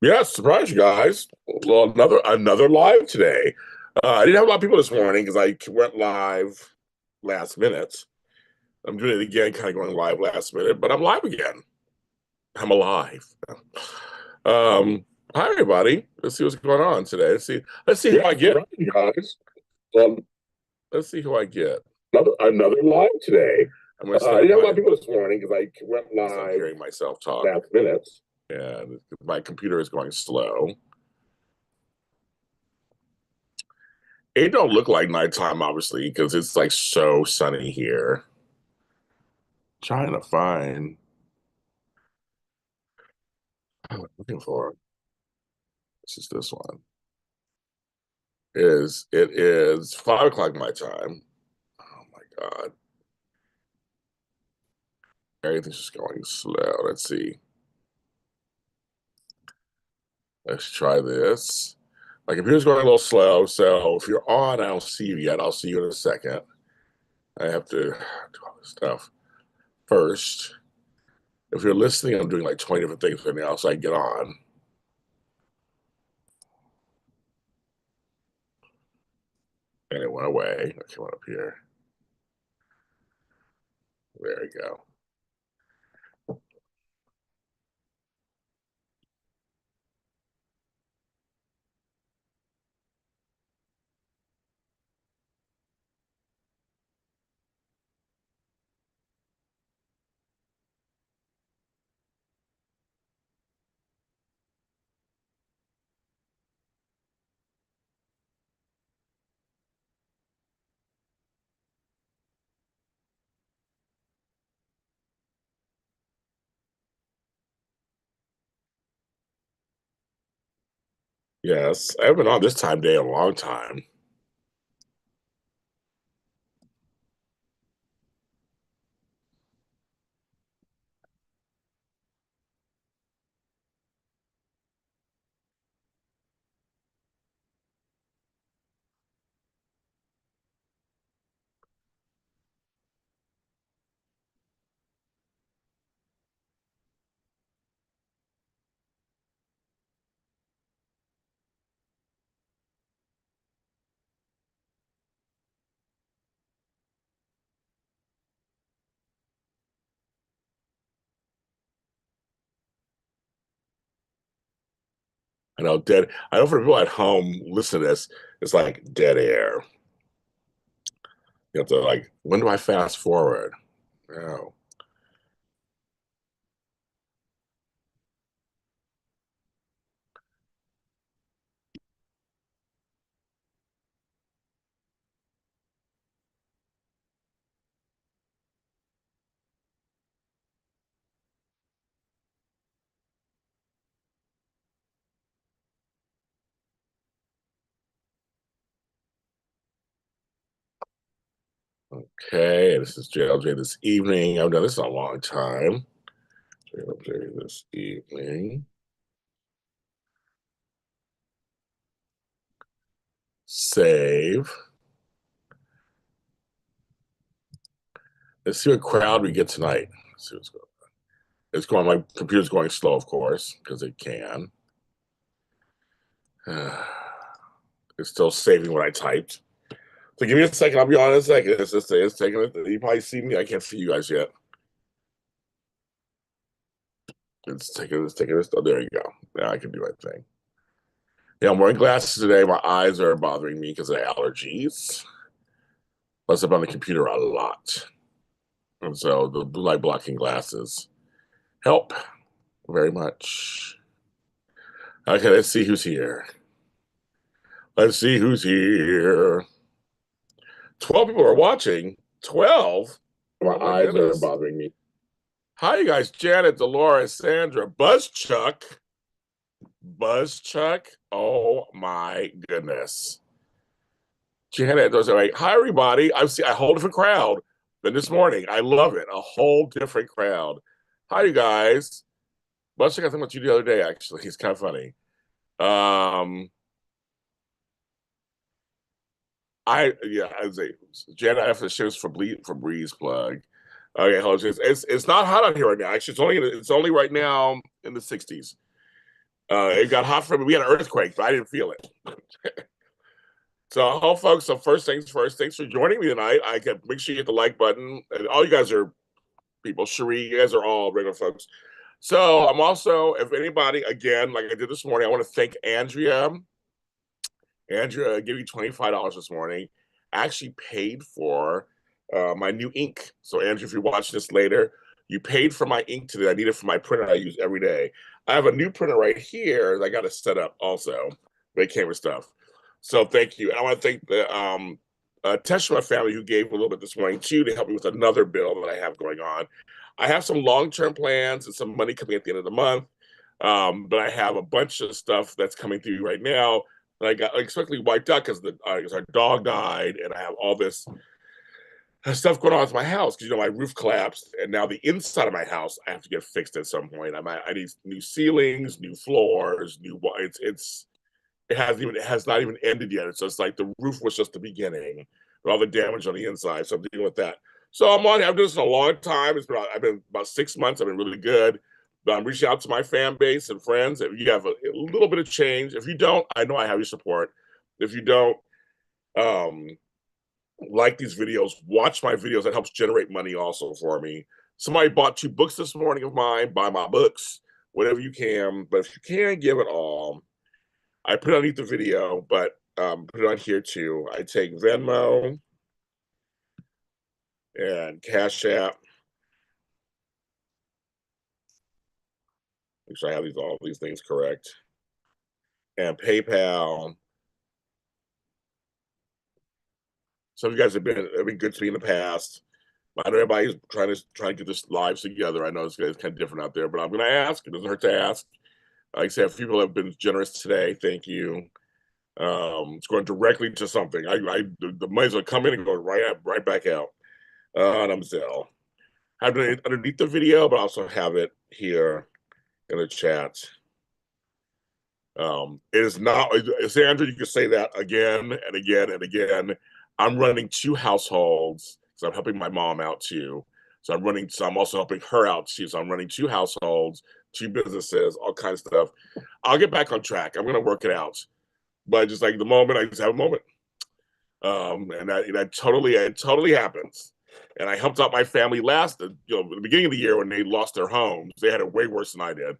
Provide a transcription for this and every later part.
Yes, surprise you guys. Well, another live today. I didn't have a lot of people this morning because I went live last minute. I'm doing it again, kind of going live last minute, but I'm live again. I'm alive. Um, Hi everybody. Let's see what's going on today. Let's see who I get. You guys. Um, let's see who I get. Another live today. I didn't have a lot of people this morning because I went live. So I'm hearing myself talk last minute, and my computer is going slow. It don't look like nighttime, obviously, because it's like so sunny here. Trying to find. I'm looking for. This is this one. It is 5 o'clock my time? Oh my God. Everything's just going slow. Let's see. Let's try this. My computer's going a little slow, so if you're on, I don't see you yet. I'll see you in a second. I have to do all this stuff first. If you're listening, I'm doing like 20 different things right now, so I get on. And it went away. I came up here. There we go. Yes, I haven't been on this time day in a long time. I know dead. I know for people at home listen to this, it's like dead air. You have to like, when do I fast forward? No. Okay, this is JLJ this evening. I've done this in a long time. JLJ this evening. Save. Let's see what crowd we get tonight. Let's see what's going on. It's going, my computer's going slow, of course, because it can. It's still saving what I typed. So give me a second. I'll be on in a second. It's taking it. You probably see me. I can't see you guys yet. It's taking this. Oh, there you go. Now I can do my thing. Yeah, I'm wearing glasses today. My eyes are bothering me because of allergies. Plus, I'm on the computer a lot. And so the blue light blocking glasses help very much. Okay, let's see who's here. Let's see who's here. 12 people are watching. 12? My eyes are bothering me. Hi, you guys. Janet, Dolores, Sandra, Buzzchuck. Buzzchuck. Oh my goodness. Janet does it right. Hi, everybody. I see a whole different crowd than this morning. I love it. A whole different crowd. Hi, you guys. Buzzchuck, I think about you the other day, actually. He's kind of funny. I say Janet after the shifts for Breeze plug. Okay, hold on. It's not hot out here right now. Actually, it's only right now in the 60s. It got hot for me. We had an earthquake, but I didn't feel it. So, folks. So first things first. Thanks for joining me tonight. I can make sure you hit the like button. And all you guys are people. Cherie, you guys are all regular folks. So I'm also, if anybody, again, like I did this morning, I want to thank Andrea. Andrea gave me $25 this morning. I actually paid for my new ink. So Andrea, if you watch this later, you paid for my ink today. I need it for my printer I use every day. I have a new printer right here that I got to set up also. But it came with stuff. So thank you. And I want to thank the Teshma family who gave a little bit this morning too to help me with another bill that I have going on. I have some long-term plans and some money coming at the end of the month. But I have a bunch of stuff that's coming through right now that I got unexpectedly wiped out because our dog died, and I have all this stuff going on with my house because my roof collapsed, and now the inside of my house I have to get fixed at some point. I need new ceilings, new floors, new. It has not even ended yet. It's just like the roof was just the beginning, with all the damage on the inside. So I'm dealing with that. So I've done this in a long time. I've been about 6 months. I've been really good. But I'm reaching out to my fan base and friends. If you have a little bit of change, if you don't, I know I have your support. If you don't like these videos, watch my videos. That helps generate money also for me. Somebody bought 2 books this morning of mine. Buy my books, whatever you can. But if you can, give it all. I put it underneath the video, but put it on here too. I take Venmo and Cashapp. Make sure I have all these things correct. And PayPal. Some of you guys have been good to me in the past. I know everybody's trying to get this live together. I know it's kind of different out there, but I'm going to ask. It doesn't hurt to ask. Like I said, a few people have been generous today. Thank you. It's going directly to something. The money's going to come in and go right back out. On Zelle. I have it underneath the video, but I also have it here in the chat. It is not, Sandra, you can say that again and again and again. I'm running 2 households, so I'm helping my mom out too. So I'm also helping her out too. So I'm running 2 households, 2 businesses, all kinds of stuff. I'll get back on track. I'm going to work it out. But just like the moment, I just have a moment. And that totally happens. And I helped out my family at the beginning of the year when they lost their homes. They had it way worse than I did. And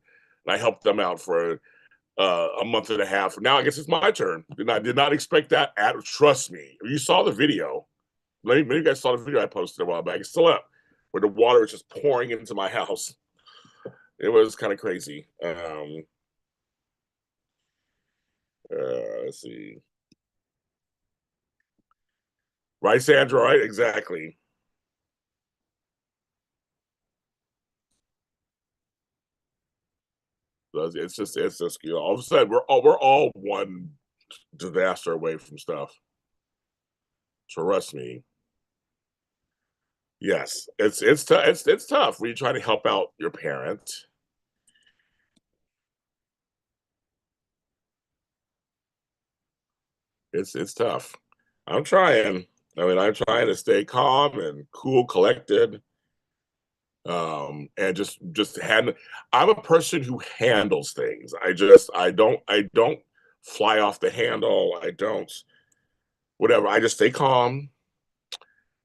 I helped them out for a month and a half. Now I guess it's my turn. I did not expect that. Trust me. You saw the video. Many of you guys saw the video I posted a while back. It's still up, where the water was just pouring into my house. It was kind of crazy. Let's see. Right, Sandra? Right? Exactly. It's just all of a sudden we're all one disaster away from stuff. Trust me. Yes, it's tough when you're trying to help out your parent. It's tough. I'm trying. I'm trying to stay calm and cool, collected. And just I'm a person who handles things. I don't fly off the handle. I don't whatever. I just stay calm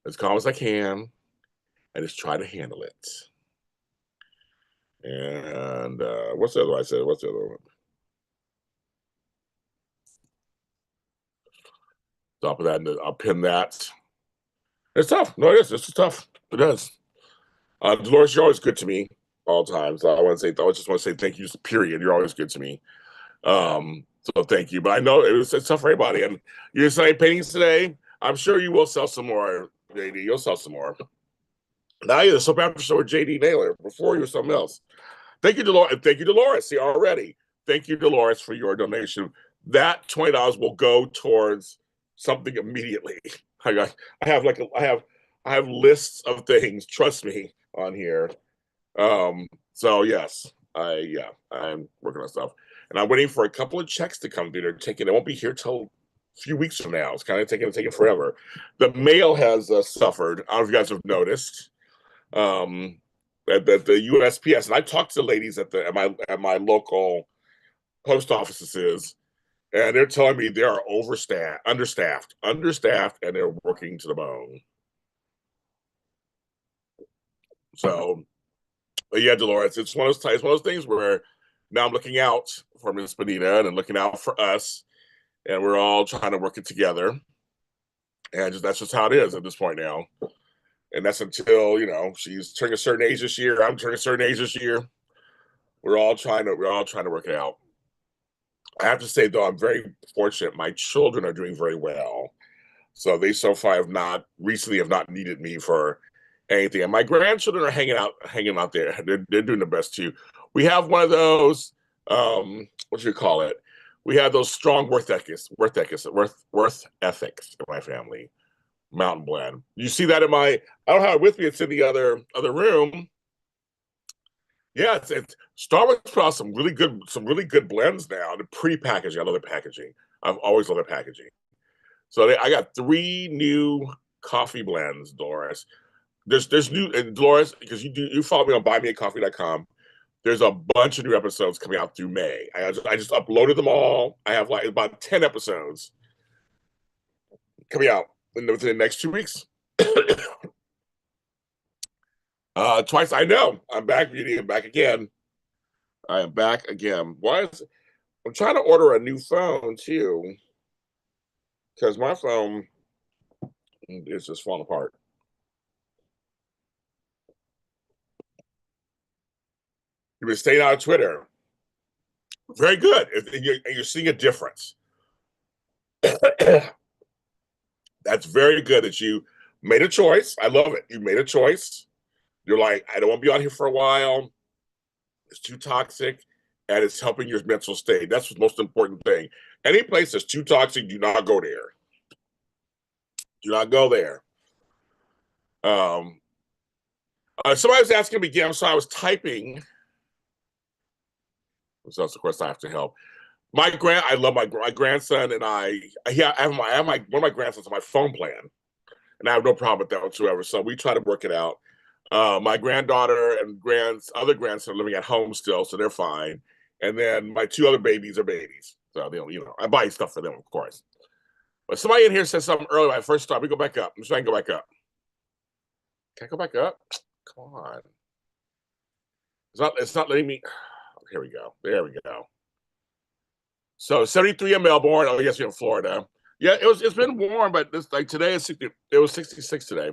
as I can. I just try to handle it. And what's the other one I said? What's the other one? Top of that, I'll pin that. It's tough. No, it is. It's tough. It is. Dolores, you're always good to me all times. I just want to say thank you. Period. You're always good to me. So thank you. But I know it's tough for everybody. And you're selling paintings today. I'm sure you will sell some more, JD. You'll sell some more. Now you're the soap opera show with JD Naylor. Before you were something else. Thank you, Dolores. Thank you, Dolores. See already. Thank you, Dolores, for your donation. That $20 will go towards something immediately. I have lists of things. Trust me on here. So yes, I'm working on stuff, and I'm waiting for a couple of checks to come through. They won't be here till a few weeks from now. It's kind of taking forever. The mail has suffered. I don't know if you guys have noticed. At the USPS, and I talked to the ladies at my local post offices, and they're telling me they are understaffed, and they're working to the bone. So, but yeah, Dolores, it's one of those things where now I'm looking out for Miss Benita and looking out for us, and we're all trying to work it together. And that's just how it is at this point now. And that's until, she's turning a certain age this year. I'm turning a certain age this year. We're all trying to work it out. I have to say, though, I'm very fortunate. My children are doing very well. So they so far have not needed me for anything. And my grandchildren are hanging out there. They're doing the best too. We have one of those, what do you call it? We have those strong worth ethics in my family. Mountain blend. You see that I don't have it with me. It's in the other room. Yeah, it's Starbucks put out some really good blends now. The pretty packaging. I love the packaging. I've always loved the packaging. So I got 3 new coffee blends, Dolores. There's new, and Dolores, because you follow me on buymeacoffee.com. There's a bunch of new episodes coming out through May. I just uploaded them all. I have like about 10 episodes coming out within the next 2 weeks. Twice. I know. I'm back, Beauty. I'm back again. I am back again. I'm trying to order a new phone too, because my phone is just falling apart. You've been staying out of Twitter. Very good. And you're seeing a difference. That's very good that you made a choice. I love it. You made a choice. You're like, I don't want to be on here for a while. It's too toxic, and it's helping your mental state. That's the most important thing. Any place that's too toxic, do not go there. Do not go there. Somebody was asking me again, so I was typing. So of course I have to help. I love my grandson, and I have one of my grandsons on my phone plan, and I have no problem with that whatsoever. So we try to work it out. My granddaughter and other grandson are living at home still, so they're fine. And then my 2 other babies are babies, so they don't, I buy stuff for them, of course. But somebody in here said something earlier when I first started. We go back up. I'm trying to go back up. Can I go back up? Come on. It's not letting me. Here we go. There we go. So 73 in Melbourne. Oh, yes, you're in Florida. Yeah, it's been warm, but today it was 66 today.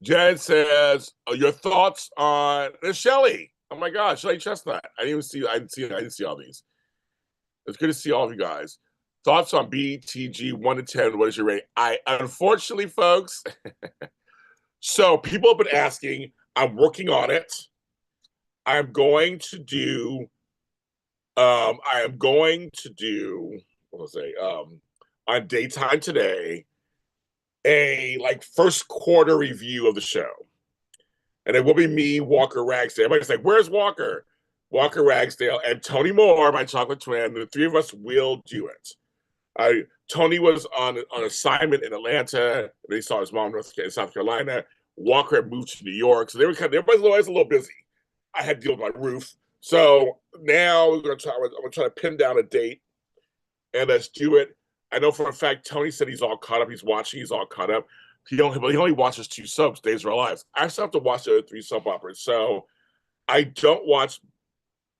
Jen says, your thoughts on Shelly. Oh my God, Shelly Chestnut. I didn't see all these. It's good to see all of you guys. Thoughts on BTG 1 to 10. What is your rating? Unfortunately, folks. So people have been asking. I'm working on it. I'm going to do. What was I say? On Daytime Today, a first quarter review of the show, and it will be me, Walker Ragsdale. Everybody's like, "Where's Walker?" Walker Ragsdale and Tony Moore, my chocolate twin. The 3 of us will do it. Tony was on assignment in Atlanta. And he saw his mom in South Carolina. Walker had moved to New York, so everybody's always a little busy. I had to deal with my roof, so now I'm gonna try to pin down a date, and let's do it. I know for a fact Tony said he's all caught up. He's watching. He's all caught up. He only watches 2 soaps, Days of Our Lives. I still have to watch the other 3 soap operas, so I don't watch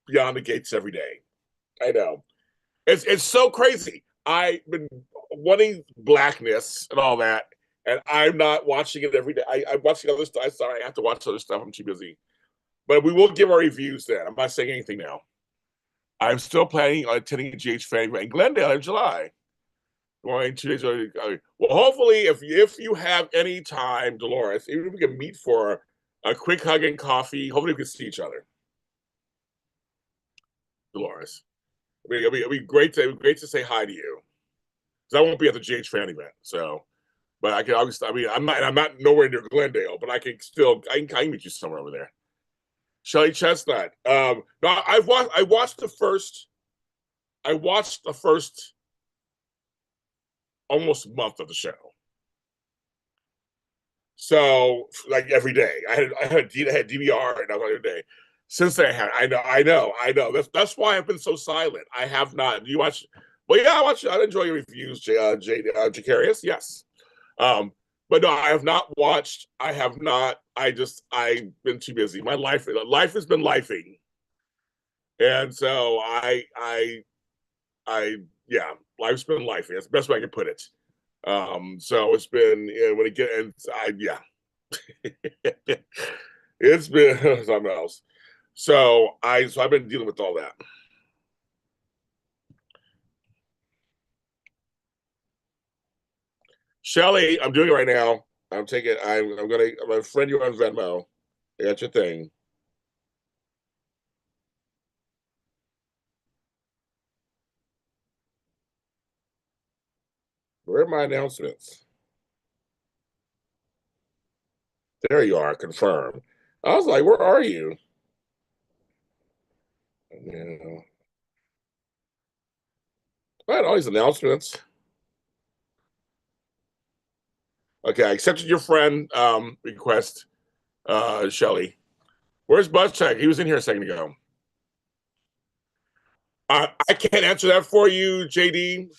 Beyond the Gates every day. I know it's so crazy. I've been wanting Blackness and all that, and I'm not watching it every day. I'm watching other stuff. Sorry, I have to watch other stuff. I'm too busy. But we will give our reviews then. I'm not saying anything now. I'm still planning on attending GH Fan in Glendale in July. Going 2 days early. Well, hopefully, if you have any time, Dolores, even if we can meet for a quick hug and coffee, hopefully we can see each other. Dolores, it'll be great to say hi to you. Because I won't be at the GH Fan event, so. But I can obviously. I mean, I'm not nowhere near Glendale, but I can meet you somewhere over there. Shelly Chestnut. No, I watched the first almost month of the show. So every day, I had DVR and I was every day. Since they had, I know. That's why I've been so silent. I have not. Do you watch? Well, yeah, I watch. I enjoy your reviews, Jacarius. Yes. Um, but no, I have not watched. I have not. I've been too busy. My life has been lifing, and so yeah, life's been lifing. That's the best way I can put it. So it's been when it gets, and yeah, it's been something else. So I've been dealing with all that. Shelly, I'm doing it right now. I'm gonna friend you on Venmo. I got your thing. Where are my announcements? There you are, confirmed. I was like, where are you? Yeah. I had all these announcements. Okay, I accepted your friend request, Shelly. Where's BuzzCheck? He was in here a second ago. I can't answer that for you, JD.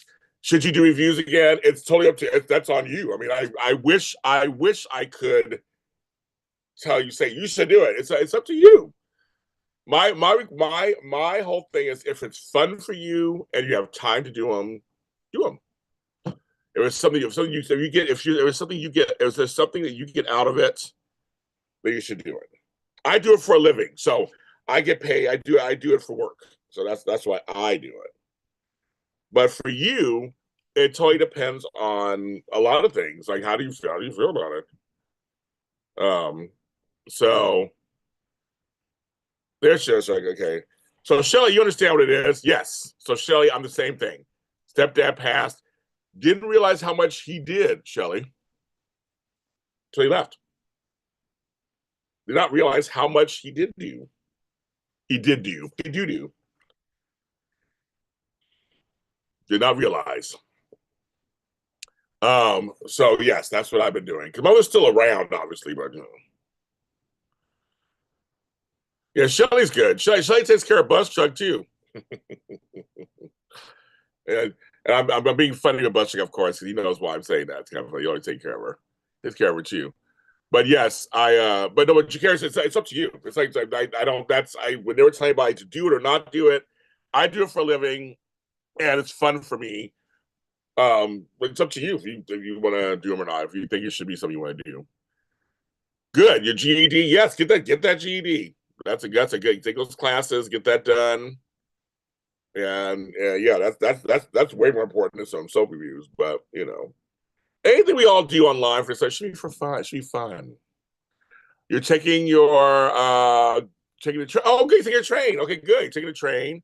Should you do reviews again? It's totally up to that's on you. I mean, I wish I could tell you, say you should do it. It's up to you. My whole thing is if it's fun for you and you have time to do them, do them. If there's something that you get out of it, then you should do it. I do it for a living, so I get paid. I do it for work, so that's why I do it. But for you, it totally depends on a lot of things. Like how do you feel? How do you feel about it? So there's just like okay. So Shelly, you understand what it is? Yes. So Shelly, I'm the same thing. Stepdad passed. Didn't realize how much he did, Shelly, till he left. Did not realize how much he did do. He did do. He do. Did not realize. So yes, that's what I've been doing. Because mother's still around, obviously, but you know. Yeah, Shelly's good. Shelly takes care of Bus Chuck too. and I'm being funny with Bus Chuck, of course, because he knows why I'm saying that. It's kind of like, you always take care of her. Takes care of her too. But yes, but no, but you care, it's up to you. It's like I don't I would never tell anybody to do it or not do it. I do it for a living and it's fun for me. But it's up to you if you want to do them or not. If you think it should be something you want to do, good. Your GED, yes, get that GED. That's a good. Take those classes, get that done, and yeah, that's way more important than some soap reviews. But you know, anything we all do online for such should be for fun. It should be fun. You're taking your taking the train. Oh, okay, taking a train. Okay, good. You're taking a train.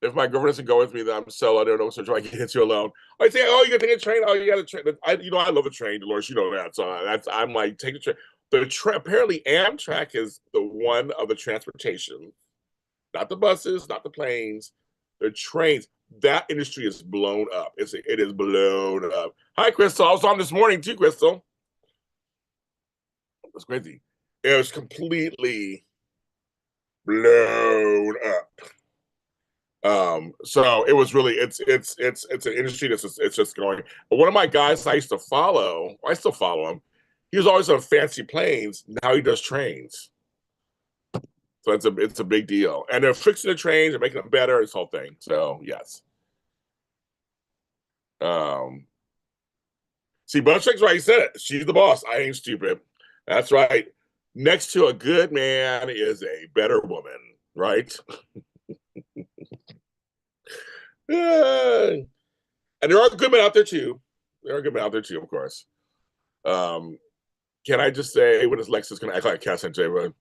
If my girlfriend doesn't go with me, then I'm solo. I don't know, so I can hit you alone. I say, oh, you got to take a train. Oh, you got to train. I love a train, Dolores. You know that. So I'm like, take a train. Apparently, Amtrak is the one of the transportation, not the buses, not the planes, the trains. That industry is blown up. It is blown up. Hi, Crystal. I was on this morning too, Crystal. It was crazy. It was completely blown up. So it was really it's an industry it's just going. But one of my guys I used to follow, I still follow him. He was always on fancy planes. Now he does trains. So it's a big deal. And they're fixing the trains, they're making them better, this whole thing. So yes. Um see, Butchick's right, he said it. She's the boss. I ain't stupid. That's right. Next to a good man is a better woman, right? And there are good men out there too. There are good men out there too, of course. Um, can I just say when is Lexus going to act like Cashapp?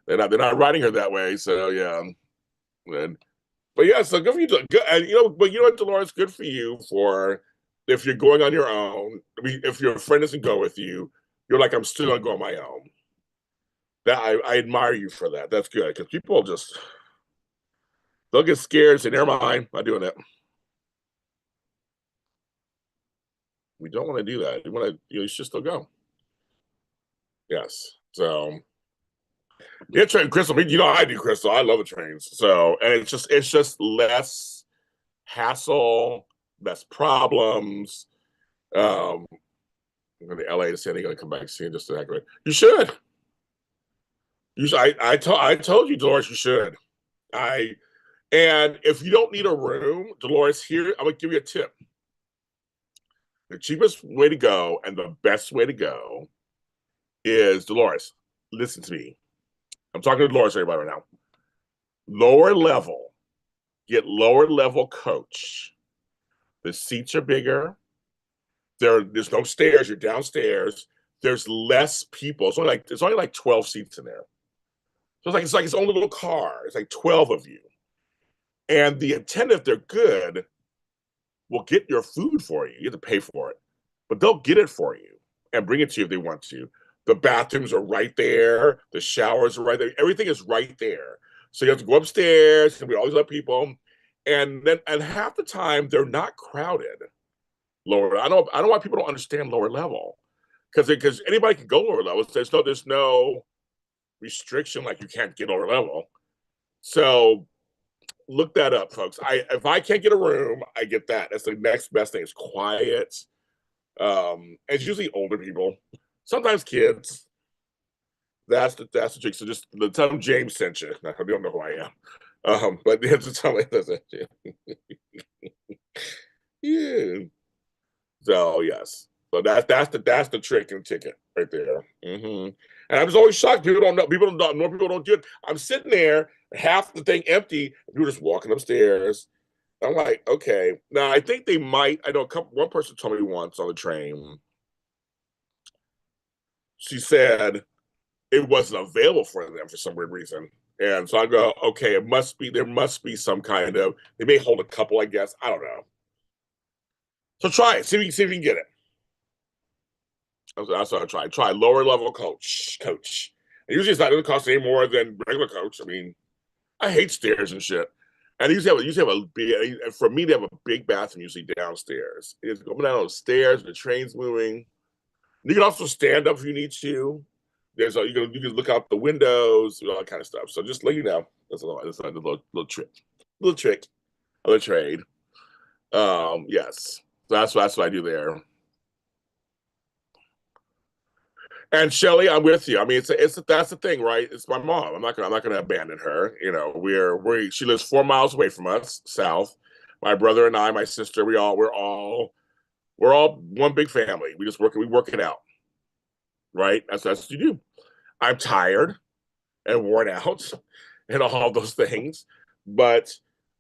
But they're not writing her that way. So yeah. And, but yeah, so good for you. Good, and you know, but you know what, Dolores, good for you for if you're going on your own. I mean, if your friend doesn't go with you, you're like, I'm still gonna go on my own. That I admire you for that. That's good because people just they'll get scared and say, never mind, I'm not doing it. We don't want to do that. You want to, you should still go. Yes. So Yeah, train Crystal. I mean, you know, I do Crystal. I love the trains. So, and it's just less hassle, less problems. Um, I'm going to LA to San Diego to come back soon just to that great. You should. You should. I told you, Dolores, you should. I and if you don't need a room, Dolores, here I'm gonna give you a tip. The cheapest way to go and the best way to go is Dolores. Listen to me. I'm talking to Dolores, everybody, right now. Lower level. Get lower level coach. The seats are bigger. There's no stairs. You're downstairs. There's less people. It's only like 12 seats in there. So it's like its own little car. It's like 12 of you. And the attendant, if they're good, will get your food for you. You have to pay for it, but they'll get it for you and bring it to you if they want to. The bathrooms are right there. The showers are right there. Everything is right there. So you have to go upstairs. And we always let people, and half the time they're not crowded. Lower. I don't know why people don't understand lower level because anybody can go lower level. There's no restriction like you can't get lower level. So look that up, folks. If I can't get a room, I get that. That's the next best thing. It's quiet. It's usually older people, sometimes kids. That's the trick. So just tell them James sent you. I don't know who I am, but they have to tell me that. Yeah. So yes. So that's the trick and ticket right there. And I was always shocked. People don't know. People don't do it. I'm sitting there, half the thing empty. People just walking upstairs. I'm like, okay. Now I think they might. I know one person told me once on the train. She said it wasn't available for them for some weird reason. And so I go, okay, there must be some kind of, they may hold a couple, I guess. I don't know. So try it. See if you can get it. That's what I try. Try lower level coach. And usually it's not going to cost any more than regular coach. I mean, I hate stairs and shit. And usually have a big, for me to have a big bathroom usually downstairs. It's going down those stairs, the train's moving. You can also stand up if you need to. You can look out the windows, all that kind of stuff. So just let you know. That's a little trick. Little trick of the trade. Yes. So that's what I do there. And Shelly, I'm with you. I mean, that's the thing, right? It's my mom. I'm not gonna abandon her. You know, she lives 4 miles away from us, south. My brother and I, my sister, we're all one big family. We work it out, right? That's what you do. I'm tired and worn out and all those things. But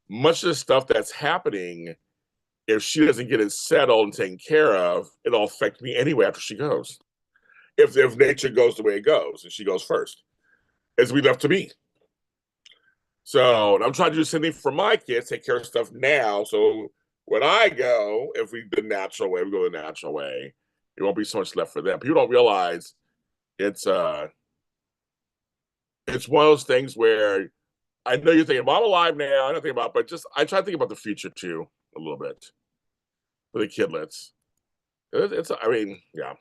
much of the stuff that's happening, if she doesn't get it settled and taken care of, it'll affect me anyway after she goes. If nature goes the way it goes and she goes first, it's be left to me. So I'm trying to do something for my kids, take care of stuff now. So when I go, if we go the natural way, it won't be so much left for them. People don't realize it's it's one of those things where I know you're thinking, well, I'm alive now. I don't think about, but just I try to think about the future too a little bit for the kidlets. I mean, yeah.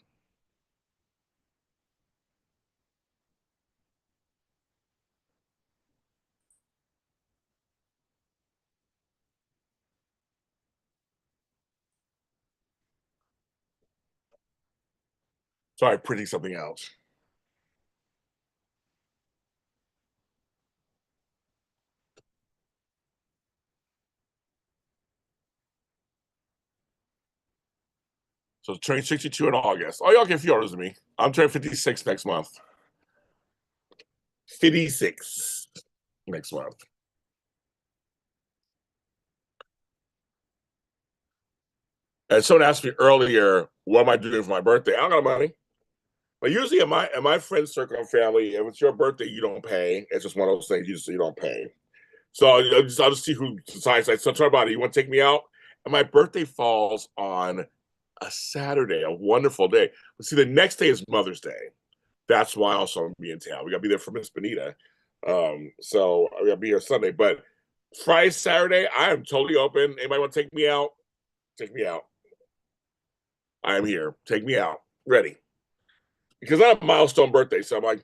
Sorry, printing something else. So turning 62 in August. Oh, y'all get a few orders to me. I'm turning 56 next month. 56 next month. And someone asked me earlier, what am I doing for my birthday? I don't got money. But usually in my friend circle and family, if it's your birthday, you don't pay. It's just one of those things you don't pay. So I'll just see who decides. So talk about it. You want to take me out? And my birthday falls on a Saturday, a wonderful day. But see, the next day is Mother's Day. That's why also I'm be in town. We gotta be there for Miss Benita. So I gotta be here Sunday. But Friday, Saturday, I am totally open. Anybody want to take me out? Take me out. I am here. Take me out. Ready. Because I have a milestone birthday, so I'm like,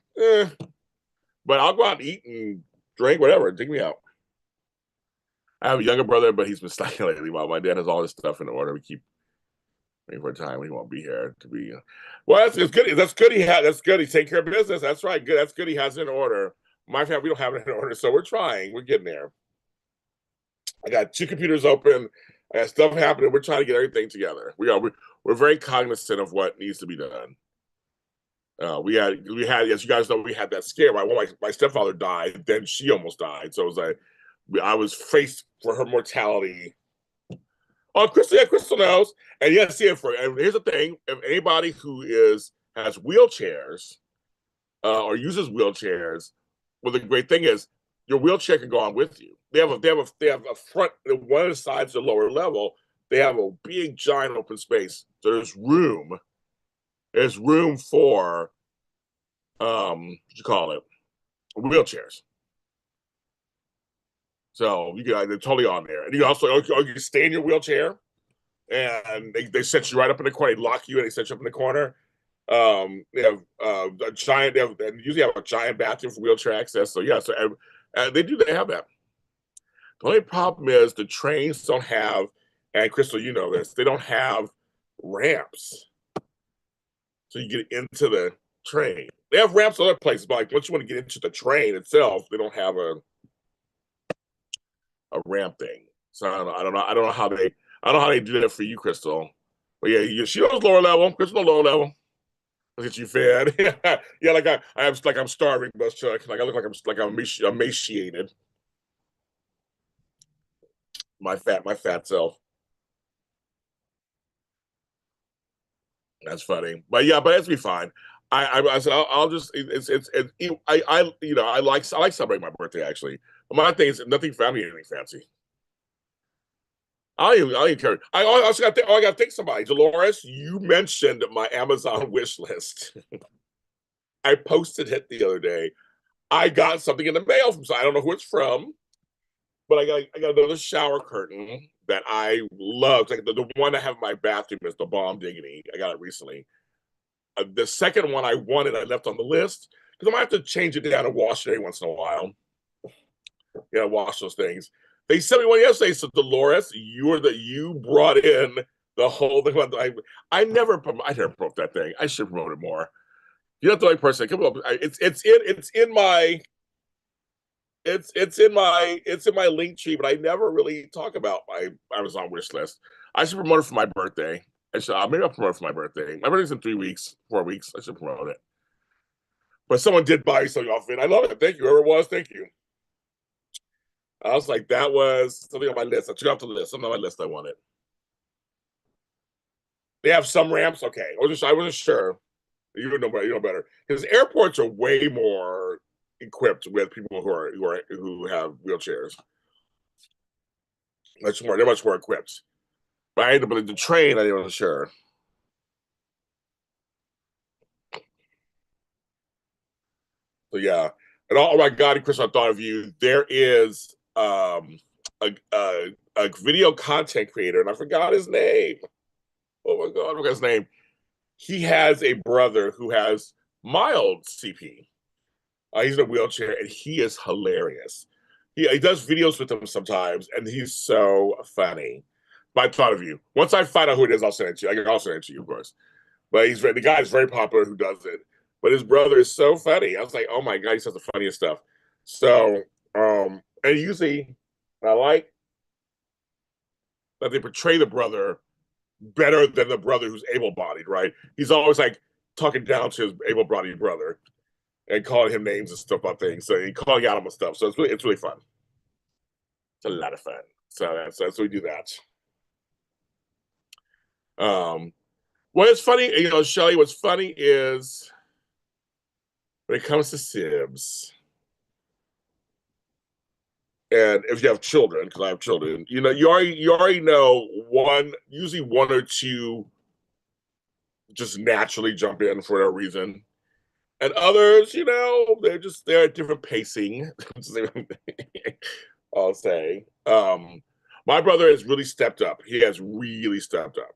But I'll go out and eat and drink, whatever. Take me out. I have a younger brother, but he's been slacking lately. While my dad has all this stuff in order, we keep waiting for a time when he won't be here to be. Well, that's good. That's good. That's good. He's taking care of business. That's right. Good. That's good. He has it in order. My family, we don't have it in order, so we're trying. We're getting there. I got 2 computers open. I got stuff happening. We're trying to get everything together. We're very cognizant of what needs to be done. We had, as you guys know, we had that scare. My stepfather died, then she almost died. So it was like I was faced for her mortality. Oh, Crystal knows. And yes, and here's the thing: if anybody who has wheelchairs or uses wheelchairs, well, the great thing is your wheelchair can go on with you. They have a front, one of the sides, the lower level. They have a big, giant open space. So there's room. There's room for what you call it, wheelchairs. So they're totally on there. And you also you stay in your wheelchair, and they set you right up in the corner. They lock you and they set you up in the corner. They have a giant. They usually have a giant bathroom for wheelchair access. So yeah, so they have that. The only problem is the trains don't have, and Crystal, you know this, they don't have ramps. So you get into the train. They have ramps other places, but like once you want to get into the train itself, they don't have a ramp thing. So I don't know how they do that for you, Crystal. But yeah, she knows lower level. Crystal lower level. Look at you fed. Yeah, I'm starving, but like I look like I'm emaciated. My fat self. That's funny, but yeah, but it's be fine. I said I'll just I like celebrating my birthday actually. But my thing is nothing family anything fancy. I don't care. I also got to thank somebody. Dolores, you mentioned my Amazon wish list. I posted it the other day. I got something in the mail from. So I don't know who it's from, but I got another shower curtain that I love. Like the one I have in my bathroom is the Bomb Diggity. I got it recently. The second one I wanted, I left on the list because I might have to change it down and wash it every once in a while. Yeah, wash those things. They sent me one yesterday. So Dolores, you brought in the whole thing. I never promote that thing. I should promote it more. You're not the only person. Come up. It's in my link tree, but I never really talk about my Amazon wish list. I should promote it for my birthday. Maybe I'll promote it for my birthday. My birthday's in 3 weeks, 4 weeks. I should promote it. But someone did buy something off it. I love it. Thank you, whoever it was. Thank you. I was like, that was something on my list. I took off the list. Something on my list I wanted. They have some ramps. Okay, I wasn't sure. You know better because airports are way more equipped with people who have wheelchairs. They're much more equipped. But the train, I wasn't sure. So yeah, and oh my God, Chris, I thought of you. There is a video content creator, and I forgot his name. Oh my God, I forgot his name. He has a brother who has mild CP. He's in a wheelchair, and he is hilarious. He does videos with him sometimes, and he's so funny. But I thought of you. Once I find out who it is, I'll send it to you. I'll send it to you, of course. But the guy is very popular who does it. But his brother is so funny. I was like, oh my God, he says the funniest stuff. So, and usually I like that they portray the brother better than the brother who's able-bodied, right? He's always like talking down to his able-bodied brother and calling him names and stuff about things. So he calling out him and stuff. So it's really fun. It's a lot of fun. So we do that. Well, it's funny, Shelly, what's funny is when it comes to Sibs, and if you have children, because I have children, you already know usually one or two just naturally jump in for no reason. And others, they're at different pacing. I'll say. My brother has really stepped up. He has really stepped up.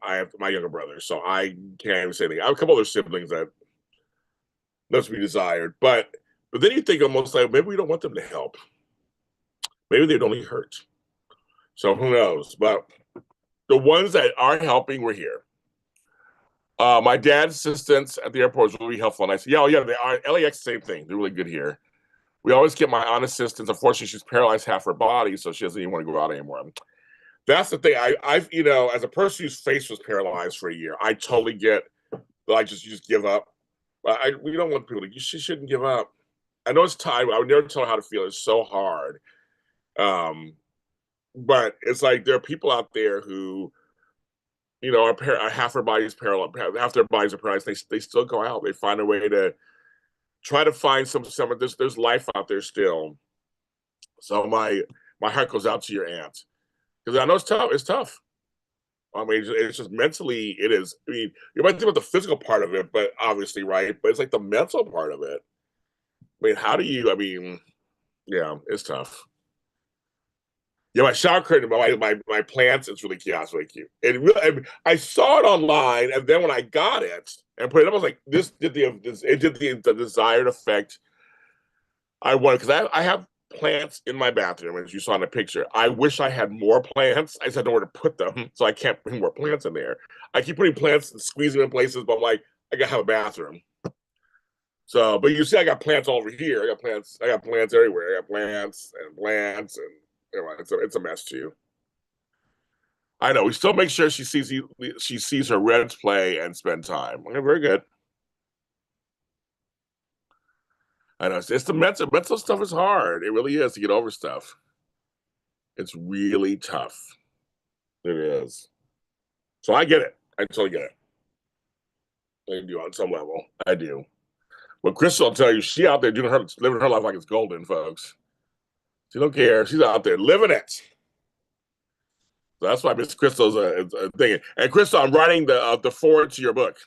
I have my younger brother, so I can't even say anything. I have a couple other siblings that left to be desired, but But then you think almost like maybe we don't want them to help. Maybe they'd only hurt. So who knows? But the ones that are helping were here. My dad's assistants at the airport was really helpful. And I said, yeah, oh, yeah, they are. LAX, same thing. They're really good here. We always get my aunt assistants. Unfortunately, she's paralyzed half her body, so she doesn't even want to go out anymore. That's the thing. I've, as a person whose face was paralyzed for a year, I totally get, like, you just give up. We don't want people to, she shouldn't give up. I know it's time. I would never tell her how to feel. It's so hard. But it's like there are people out there who, are half their bodies paralyzed, half their bodies are paralyzed. They still go out. They find a way to try to find some. There's life out there still. So my heart goes out to your aunt because I know it's tough. It's tough. I mean, it's just mentally, it is. I mean, you might think about the physical part of it, but obviously, right? But it's like the mental part of it. I mean, how do you? I mean, yeah, it's tough. Yeah, my shower curtain, my plants, it's really cute. Yeah, it's really cute. It really, I saw it online, and then when I got it and put it up, I was like, it did the desired effect I wanted because I have plants in my bathroom, as you saw in the picture. I wish I had more plants. I just had nowhere to put them, so I can't bring more plants in there. I keep putting plants and squeezing them in places, but I'm like, I gotta have a bathroom. So, but you see, I got plants all over here. I got plants. I got plants everywhere. I got plants, and it's a mess too. I know. We still make sure she sees her Reds play and spend time. Okay, very good. I know. It's the mental stuff is hard. It really is to get over stuff. It's really tough. It is. So I get it. I totally get it. I do on some level. I do. But Crystal will tell you, she out there living her life like it's golden, folks. She don't care. She's out there living it. So that's why Miss Crystal's a thing. And Crystal, I'm writing the forward to your book.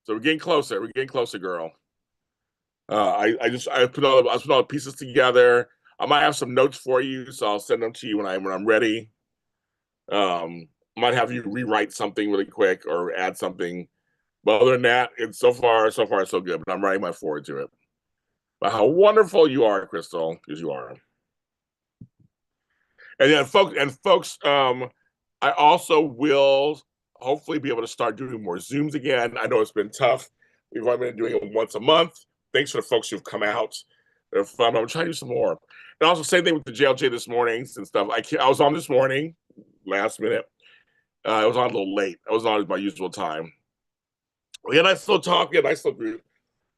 So we're getting closer. We're getting closer, girl. I put all the pieces together. I might have some notes for you, so I'll send them to you when I'm ready. I might have you rewrite something really quick or add something. But other than that, it's so far so good. But I'm writing my forward to it. But how wonderful you are, Crystal, because you are. And then folks, I also will hopefully be able to start doing more Zooms again. I know it's been tough. We've only been doing it once a month. Thanks for the folks who've come out. They're fun. I'm trying to do some more. And also, same thing with the JLJ this morning and stuff. I was on this morning, last minute. I was on a little late. I was on at my usual time. And I still talk, and I still group.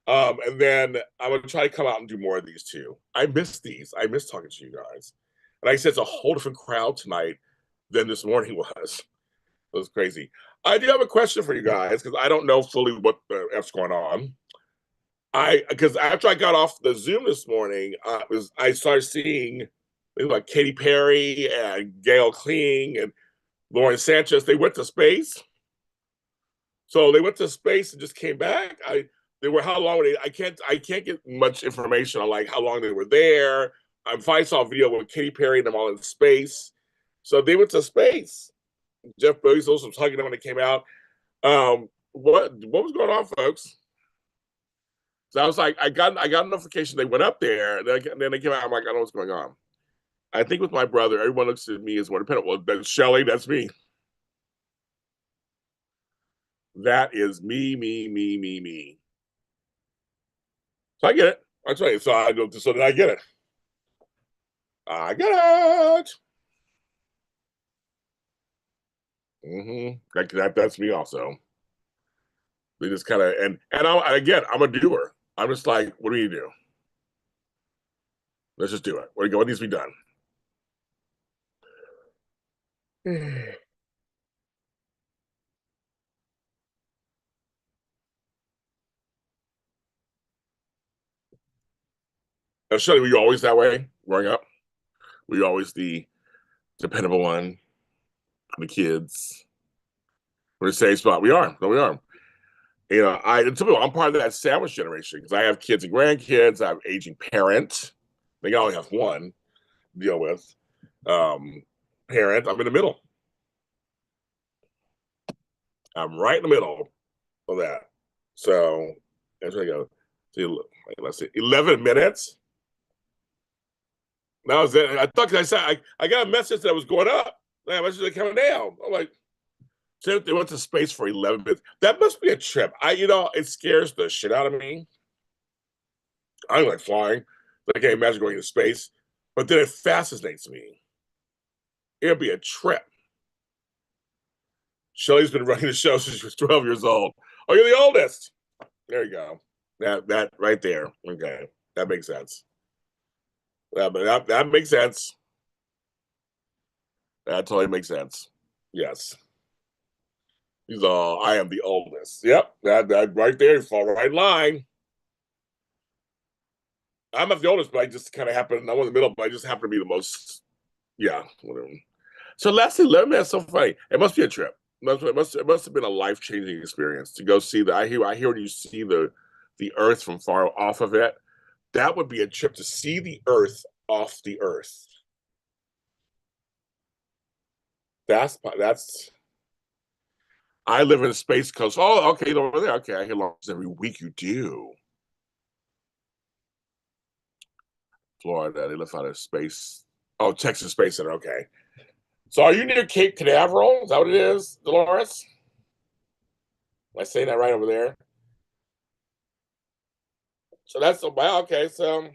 And then I'm gonna try to come out and do more of these too. I miss these. I miss talking to you guys. And like I said, it's a whole different crowd tonight than this morning was. It was crazy. I do have a question for you guys because I don't know fully what the F's going on. Because after I got off the Zoom this morning, I started seeing like Katy Perry and Gail Kling and Lauren Sanchez. They went to space. So they went to space and just came back. They were how long were they? I can't get much information on like how long they were there. I finally saw a video with Katy Perry and them all in space. So they went to space. Jeff Bezos was hugging them when they came out. What was going on, folks? So I was like, I got a notification they went up there, and then they came out. I'm like, I don't know what's going on. I think with my brother, everyone looks at me as more dependent. Well, that's Shelly, that's me. That is me. So I get it. I tell you. So I go. So then I get it. I get it. That's me also. They just kind of I'm a doer. I'm just like, what do you do? Let's just do it. What needs to be done? Shelly, were you always that way growing up? Were you always the dependable one for the kids? We're the same spot. We are. No, we are. I'm part of that sandwich generation because I have kids and grandkids. I have aging parents. They only have one to deal with. Parent. I'm in the middle. I'm right in the middle of that. So that's where I go. let's see, 11 minutes. That was it. I thought I said I got a message that was going up. That message was coming down. I'm like, so they went to space for 11 minutes. That must be a trip. It scares the shit out of me. I like flying. I can't imagine going to space. But then it fascinates me. It'll be a trip. Shelly's been running the show since she was 12 years old. Oh, you're the oldest. There you go. That right there. Okay. That makes sense. That makes sense. That totally makes sense. Yes. He's all, I am the oldest. Yep. That right there. You fall right in line. I'm not the oldest, but I just kind of happen. I'm in the middle, but I just happen to be the most. Yeah, whatever. So last 11 minutes, so funny. It must be a trip. It must have been a life-changing experience to go see the. I hear when you see the Earth from far off of it. That would be a trip to see the Earth off the Earth. That's. I live in a space coast. Oh, okay, over there. Okay, I hear longs every week. You do. Florida, they live out of space. Oh, Texas Space Center. Okay. So, are you near Cape Canaveral? Is that what it is, Dolores? Am I saying that right over there? So that's wow. Okay, so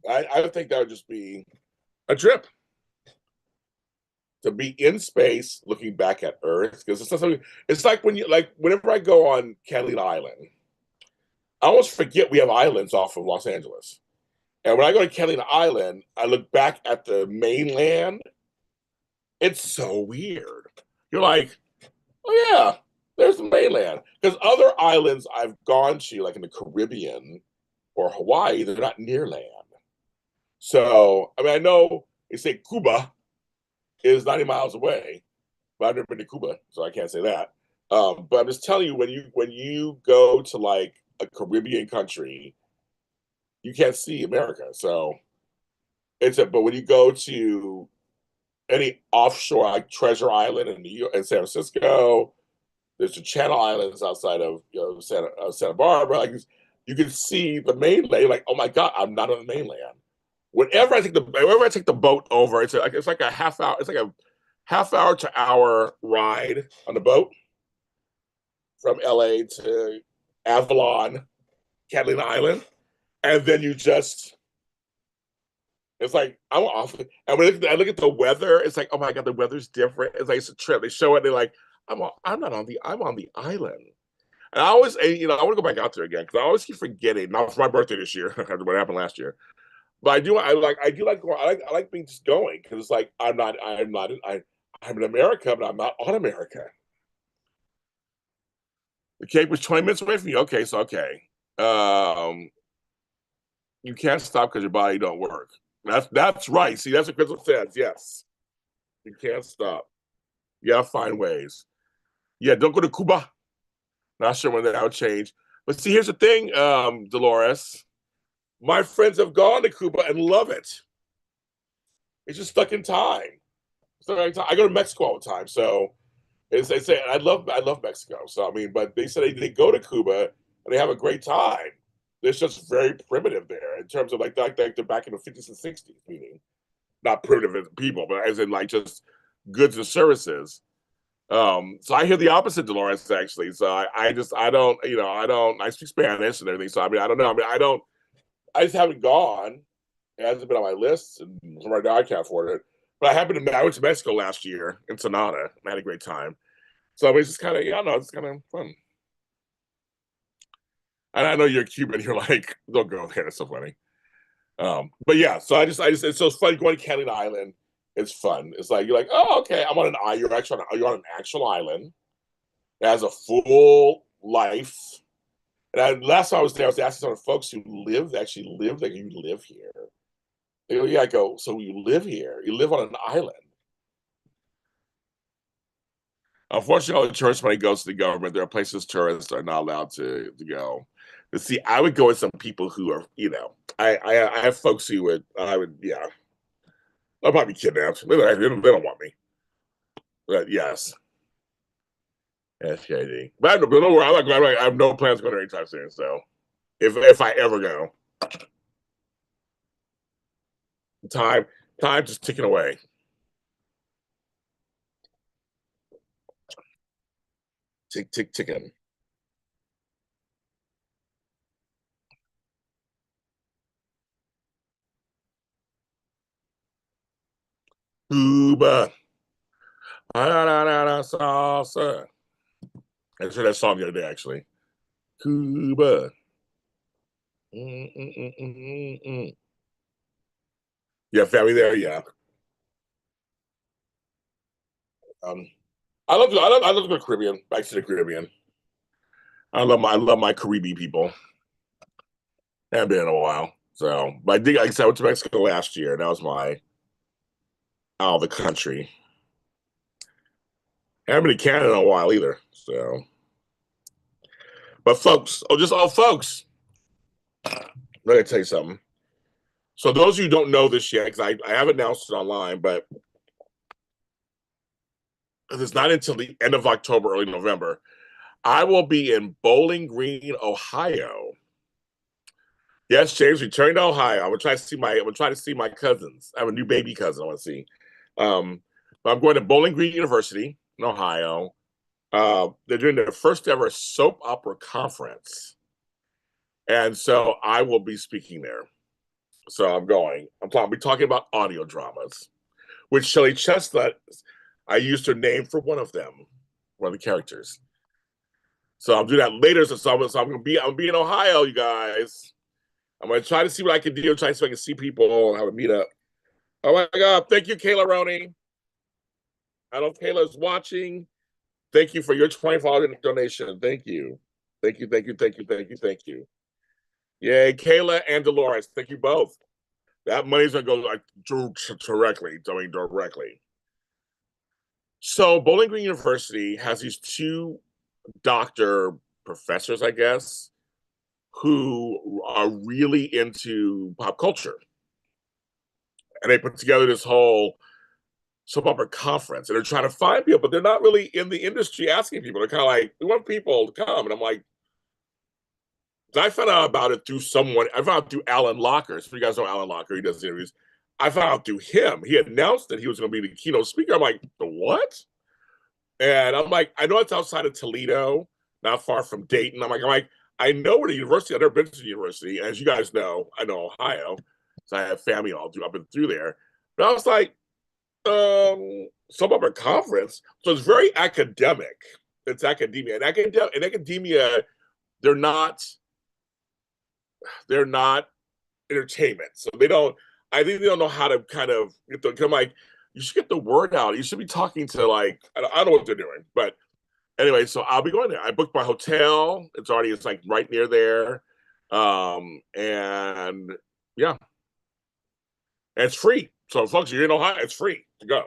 I think that would just be a trip to be in space, looking back at Earth, because it's not something. It's like whenever I go on Catalina Island, I almost forget we have islands off of Los Angeles. And when I go to Catalina Island, I look back at the mainland. It's so weird. You're like, oh yeah, there's the mainland. Because other islands I've gone to, like in the Caribbean or Hawaii, they're not near land. So, I mean, I know they say Cuba is 90 miles away, but I've never been to Cuba, so I can't say that. But I'm just telling you, when you go to like a Caribbean country, you can't see America. So but when you go to any offshore like Treasure Island in San Francisco, there's the Channel Islands outside of Santa Barbara. Like you can see the mainland. Like, oh my God, I'm not on the mainland. Whenever I take the boat over, it's like a half hour. It's like a half hour to hour ride on the boat from LA to Avalon, Catalina Island, and then it's like I'm off. And when I look at the weather, it's like, oh my God, the weather's different. It's a trip. They show it. They're like, I'm on the island. And I always, I want to go back out there again because I always keep forgetting. Not for my birthday this year, what happened last year. But I do like going. I like being just going because it's like I'm in America, but I'm not on America. The Cape was 20 minutes away from you. Okay, so okay. You can't stop because your body don't work. That's right. See, that's what Crystal says. Yes, you can't stop. You gotta find ways. Yeah, don't go to Cuba. Not sure when that would change. But see, here's the thing, Dolores. My friends have gone to Cuba and love it. It's just stuck in time. I go to Mexico all the time, so they say I love Mexico. So I mean, but they said they go to Cuba and they have a great time. It's just very primitive there in terms of like they're back in the 50s and 60s, meaning not primitive as people, but as in like just goods and services. So I hear the opposite, Dolores, actually. So I don't I speak Spanish and everything. So I mean, I don't know. I just haven't gone. It hasn't been on my list, and right now I can't afford it. But I went to Mexico last year in Sonata, and I had a great time. So I mean, it's just kind of, it's kind of fun. And I know you're Cuban. You're like, don't go there. It's so funny. But yeah, so it's so funny going to Catalina Island. It's fun. It's like you're like, oh, okay, I'm on an island. You're on an actual island. It has a full life. And last time I was there, I was asking some of the folks who actually live there. You live here? They go, yeah. I go, so you live here? You live on an island? Unfortunately, tourist money goes to the government. There are places tourists are not allowed to go. But see, I would go with some people who are, I have folks who yeah. I'll probably be kidnapped. They don't want me. But yes. SKD. But don't worry, I have no plans going there anytime soon, so if I ever go. Time time just ticking away. Tick tick ticking. Cuba. Salsa. I heard that song the other day actually. Cuba. Mm, mm, mm, mm, mm. Yeah, family there. Yeah. Um, I love the Caribbean. Back to the Caribbean. I love my Caribbean people. Haven't been in a while. So, but I did. Like I said, I went to Mexico last year. That was my out of the country. Haven't been to Canada in a while either. So, but folks, folks, let me tell you something. So those of you who don't know this yet, because I haven't announced it online, but it's not until the end of October, early November. I will be in Bowling Green, Ohio. Yes, James returned to Ohio. I'm gonna try to see my cousins. I have a new baby cousin I want to see. But I'm going to Bowling Green University in Ohio. They're doing their first ever soap opera conference. And so I will be speaking there. So I'm going. I'll be talking about audio dramas, which Shelley Chestnut, I used her name for one of them, one of the characters. So I'll do that later. I'm gonna be in Ohio, you guys. I'm gonna try to see what I can do. Try to see if I can see people and have a meetup. Oh my God! Thank you, Kayla Roney. I know Kayla's watching. Thank you for your $25 donation. Thank you. Thank you. Thank you. Thank you. Thank you. Thank you. Yay, Kayla and Dolores. Thank you both. That money's gonna go like directly. I mean directly. So Bowling Green University has these two doctor professors, I guess, who are really into pop culture. And they put together this whole soap opera conference. And they're trying to find people, but they're not really in the industry asking people. They're kind of like, we want people to come. And I'm like, I found out about it through someone. I found out through Alan Locker. So you guys know Alan Locker, he does interviews. I found out through him. He announced that he was going to be the keynote speaker. I'm like, the what? And I'm like, I know it's outside of Toledo, not far from Dayton. I'm like, I know where the university. I've never been to the university. As you guys know, I know Ohio, so I have family all through. I've been through there. But I was like, some of our conference, so it's very academic. It's academia, and academia, they're not they're not entertainment. So they don't. I think they don't know how to kind of get the. I'm like, you should get the word out. You should be talking to like I don't know what they're doing, but anyway, so I'll be going there. I booked my hotel. It's like right near there. And yeah, and it's free. So folks, you're in Ohio, it's free to go.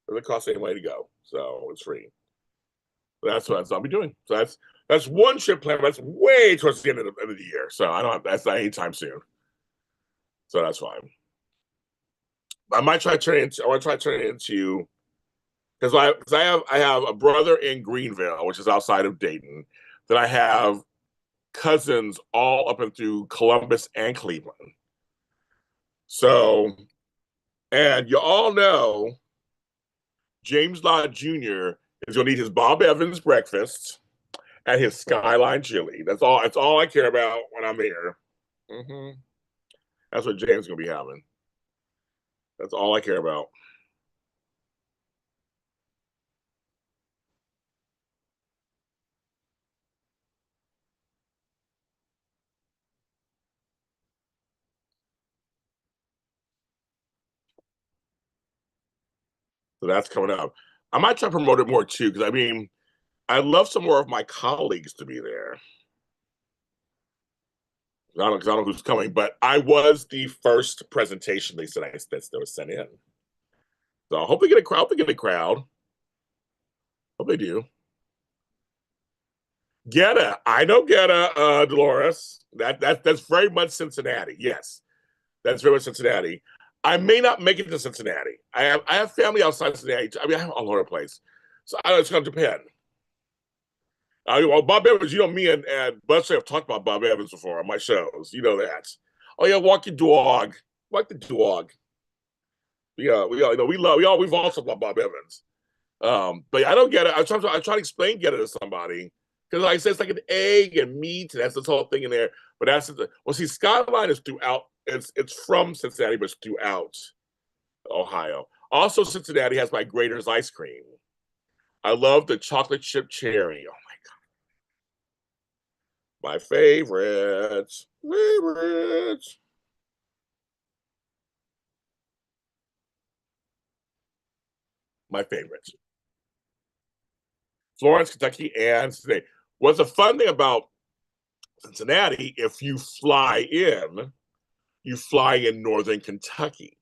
It doesn't cost any money to go. So it's free. That's what I'll be doing. So that's one trip plan, but that's way towards the end of the year. So I don't have that's not anytime soon. So that's fine. I might try to turn it into I want to try to turn it into because I have a brother in Greenville, which is outside of Dayton, that I have cousins all up and through Columbus and Cleveland. So, and you all know James Lott Jr. is going to eat his Bob Evans breakfast and his Skyline chili. That's all. That's all I care about when I'm here. Mm-hmm. That's what James is going to be having. That's all I care about. So that's coming up. I might try to promote it more too, because I mean, I'd love some more of my colleagues to be there. I don't know who's coming, but I was the first presentation they said that was sent in. So I hope they get a crowd. Hope they get a crowd. Hope they do. Getta, I know Getta, Dolores. That's very much Cincinnati. Yes, that's very much Cincinnati. I may not make it to Cincinnati. I have family outside Cincinnati. I mean, I have all over the place. So it's going to depend. Well, Bob Evans, me and Buster have talked about Bob Evans before on my shows. You know that. Oh yeah, walk your dog. Walk the dog. Yeah, we've all talked about Bob Evans. But I don't get it. I try to explain get it to somebody because like I said, it's like an egg and meat, and that's this whole thing in there. But see, Skyline is throughout. It's from Cincinnati, but it's throughout Ohio. Also, Cincinnati has my Grater's ice cream. I love the chocolate chip cherry. Oh my favorites. Favorites. My favorites. Florence, Kentucky, and Cincinnati. What's the fun thing about Cincinnati? If you fly in northern Kentucky.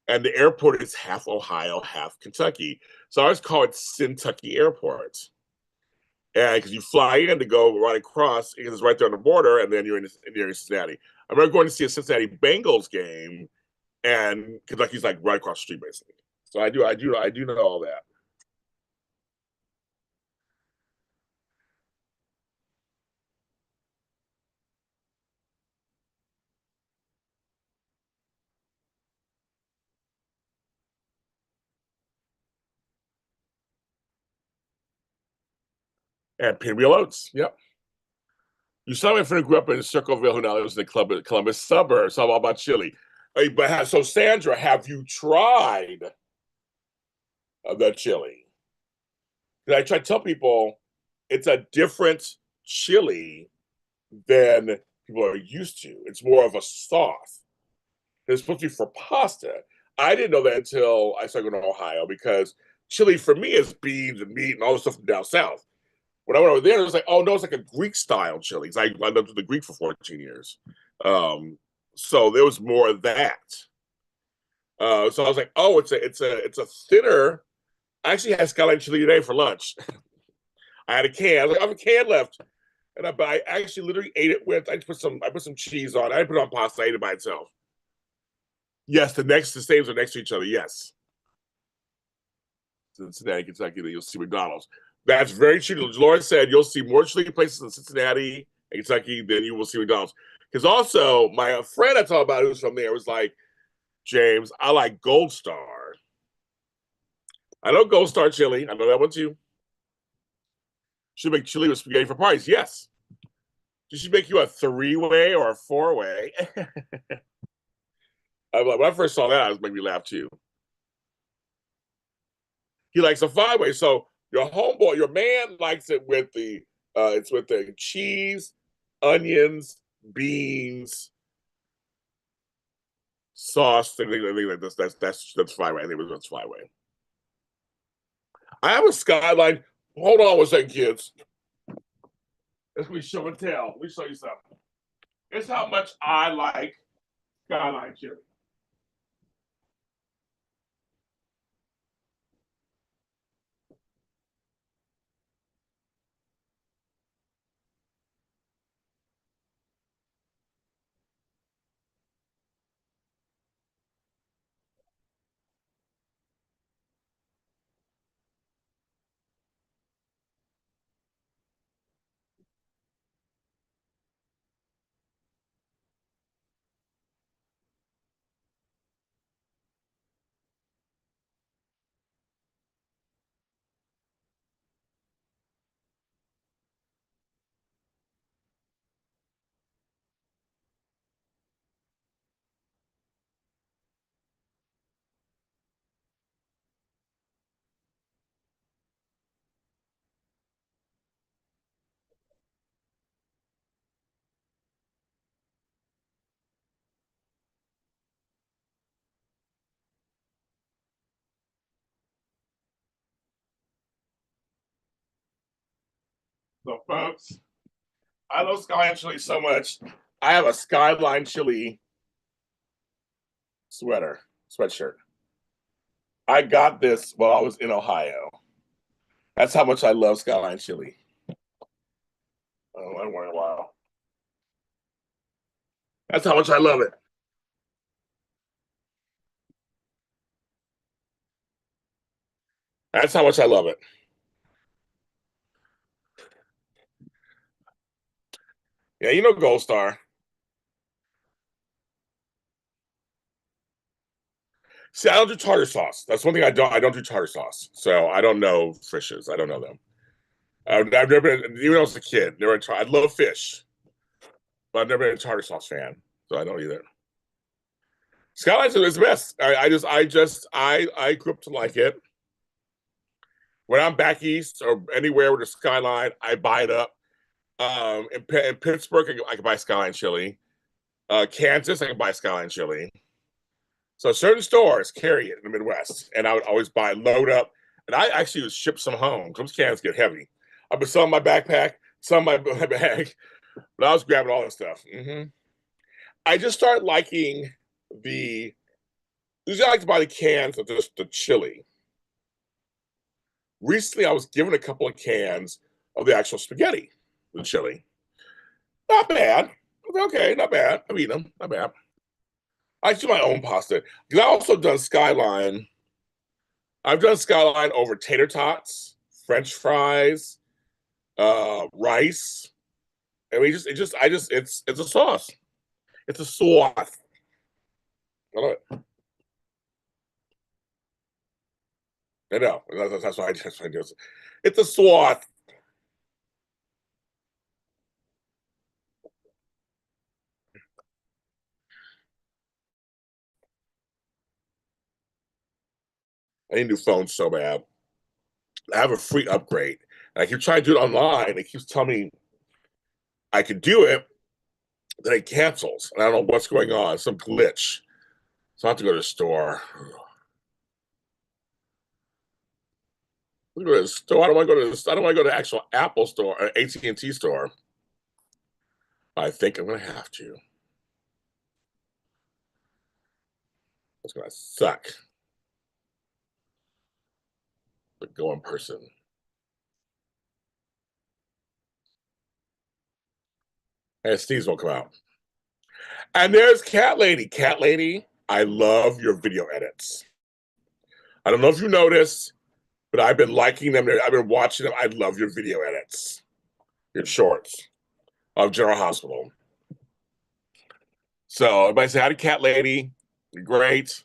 And the airport is half Ohio, half Kentucky. So I always call it Kentucky Airport. And because you fly in to go right across, because it's right there on the border, and then you're in Cincinnati. I remember going to see a Cincinnati Bengals game, and Kentucky's like right across the street, basically. So I do know all that. And pinwheel oats, yep. You saw my friend who grew up in Circleville, who now lives in the Columbus suburbs. So all about chili. So Sandra, have you tried the chili? I try to tell people it's a different chili than people are used to. It's more of a sauce. It's supposed to be for pasta. I didn't know that until I started going to Ohio because chili for me is beans and meat and all the stuff from down south. When I went over there, it was like, oh no, it's like a Greek style chili. I lived with the Greek for 14 years. So there was more of that. So I was like, oh, it's a thinner. I actually had skyline chili today for lunch. I had a can. I was like, I have a can left. I actually literally ate it with. I put some cheese on. I didn't put it on pasta. I ate it by itself. Yes, the names are next to each other. Yes, Cincinnati, Kentucky. Then you'll see McDonald's. That's very true. Lauren said you'll see more chili places in Cincinnati and Kentucky than you will see McDonald's. Because also, my friend I talked about who's from there was like, James, I like Gold Star. I know Gold Star chili. I know that one too. Should make chili with spaghetti for parties. Yes. She should make you a three-way or a four-way. When I first saw that, it made me laugh too. He likes a five-way. So your man likes it with it's with the cheese, onions, beans, sauce, thing like this. That's five-way. I think it was five-way. I have a skyline. Hold on one second, kids. Let me show and tell. Let me show you something. It's how much I like skyline chili. So, folks, I love Skyline Chili so much. I have a Skyline Chili sweatshirt. I got this while I was in Ohio. That's how much I love Skyline Chili. Oh, I worry a while. That's how much I love it. That's how much I love it. Yeah, you know Gold Star. See, I don't do tartar sauce. That's one thing I don't. I don't do tartar sauce, so I don't know fishes. I don't know them. I've never been, even when I was a kid. Never tried. I love fish, but I've never been a tartar sauce fan, so I don't either. Skylines is the best. I grew up to like it. When I'm back east or anywhere with a skyline, I buy it up. In Pittsburgh, I can buy skyline chili. Kansas, I can buy skyline chili. So certain stores carry it in the Midwest, and I would always buy load up. And I actually would ship some home. Those cans get heavy. I've been selling my backpack, some my bag, but I was grabbing all that stuff. I just started liking the. Usually, I like to buy the cans of just the chili. Recently, I was given a couple of cans of the actual spaghetti, the chili. Not bad. Okay, not bad. I eat them. Not bad. I do my own pasta because I also done skyline. I've done skyline over tater tots, French fries, rice. I mean, it's a sauce. It's a sauce. I love it. I know. That's why I do it. It's a sauce. I need a new phone so bad. I have a free upgrade. And I keep trying to do it online. It keeps telling me I can do it, then it cancels. And I don't know what's going on. Some glitch. So I have to go to the store. I go to the store. I don't want to go to the, I don't want to go to the actual Apple store or AT&T store. I think I'm gonna have to. It's gonna suck. But go in person. And Steve's won't come out. And there's Cat Lady. Cat Lady, I love your video edits. I don't know if you noticed, but I've been liking them. I've been watching them. I love your video edits, your shorts of General Hospital. So everybody say hi to Cat Lady. You're great.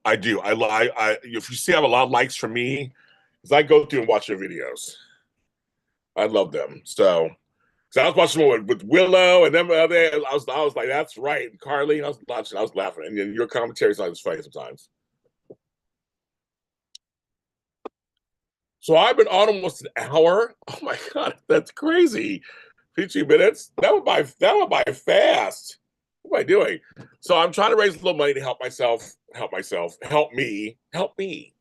I do. If you see I have a lot of likes from me, because I go through and watch your videos. I love them. So I was watching one with Willow and then I was like, that's right. And Carly, I was watching, I was laughing. And your commentary is always funny sometimes. So I've been on almost an hour. Oh my god, that's crazy. 15 minutes. That went by fast. What am I doing? So I'm trying to raise a little money to help me, help me.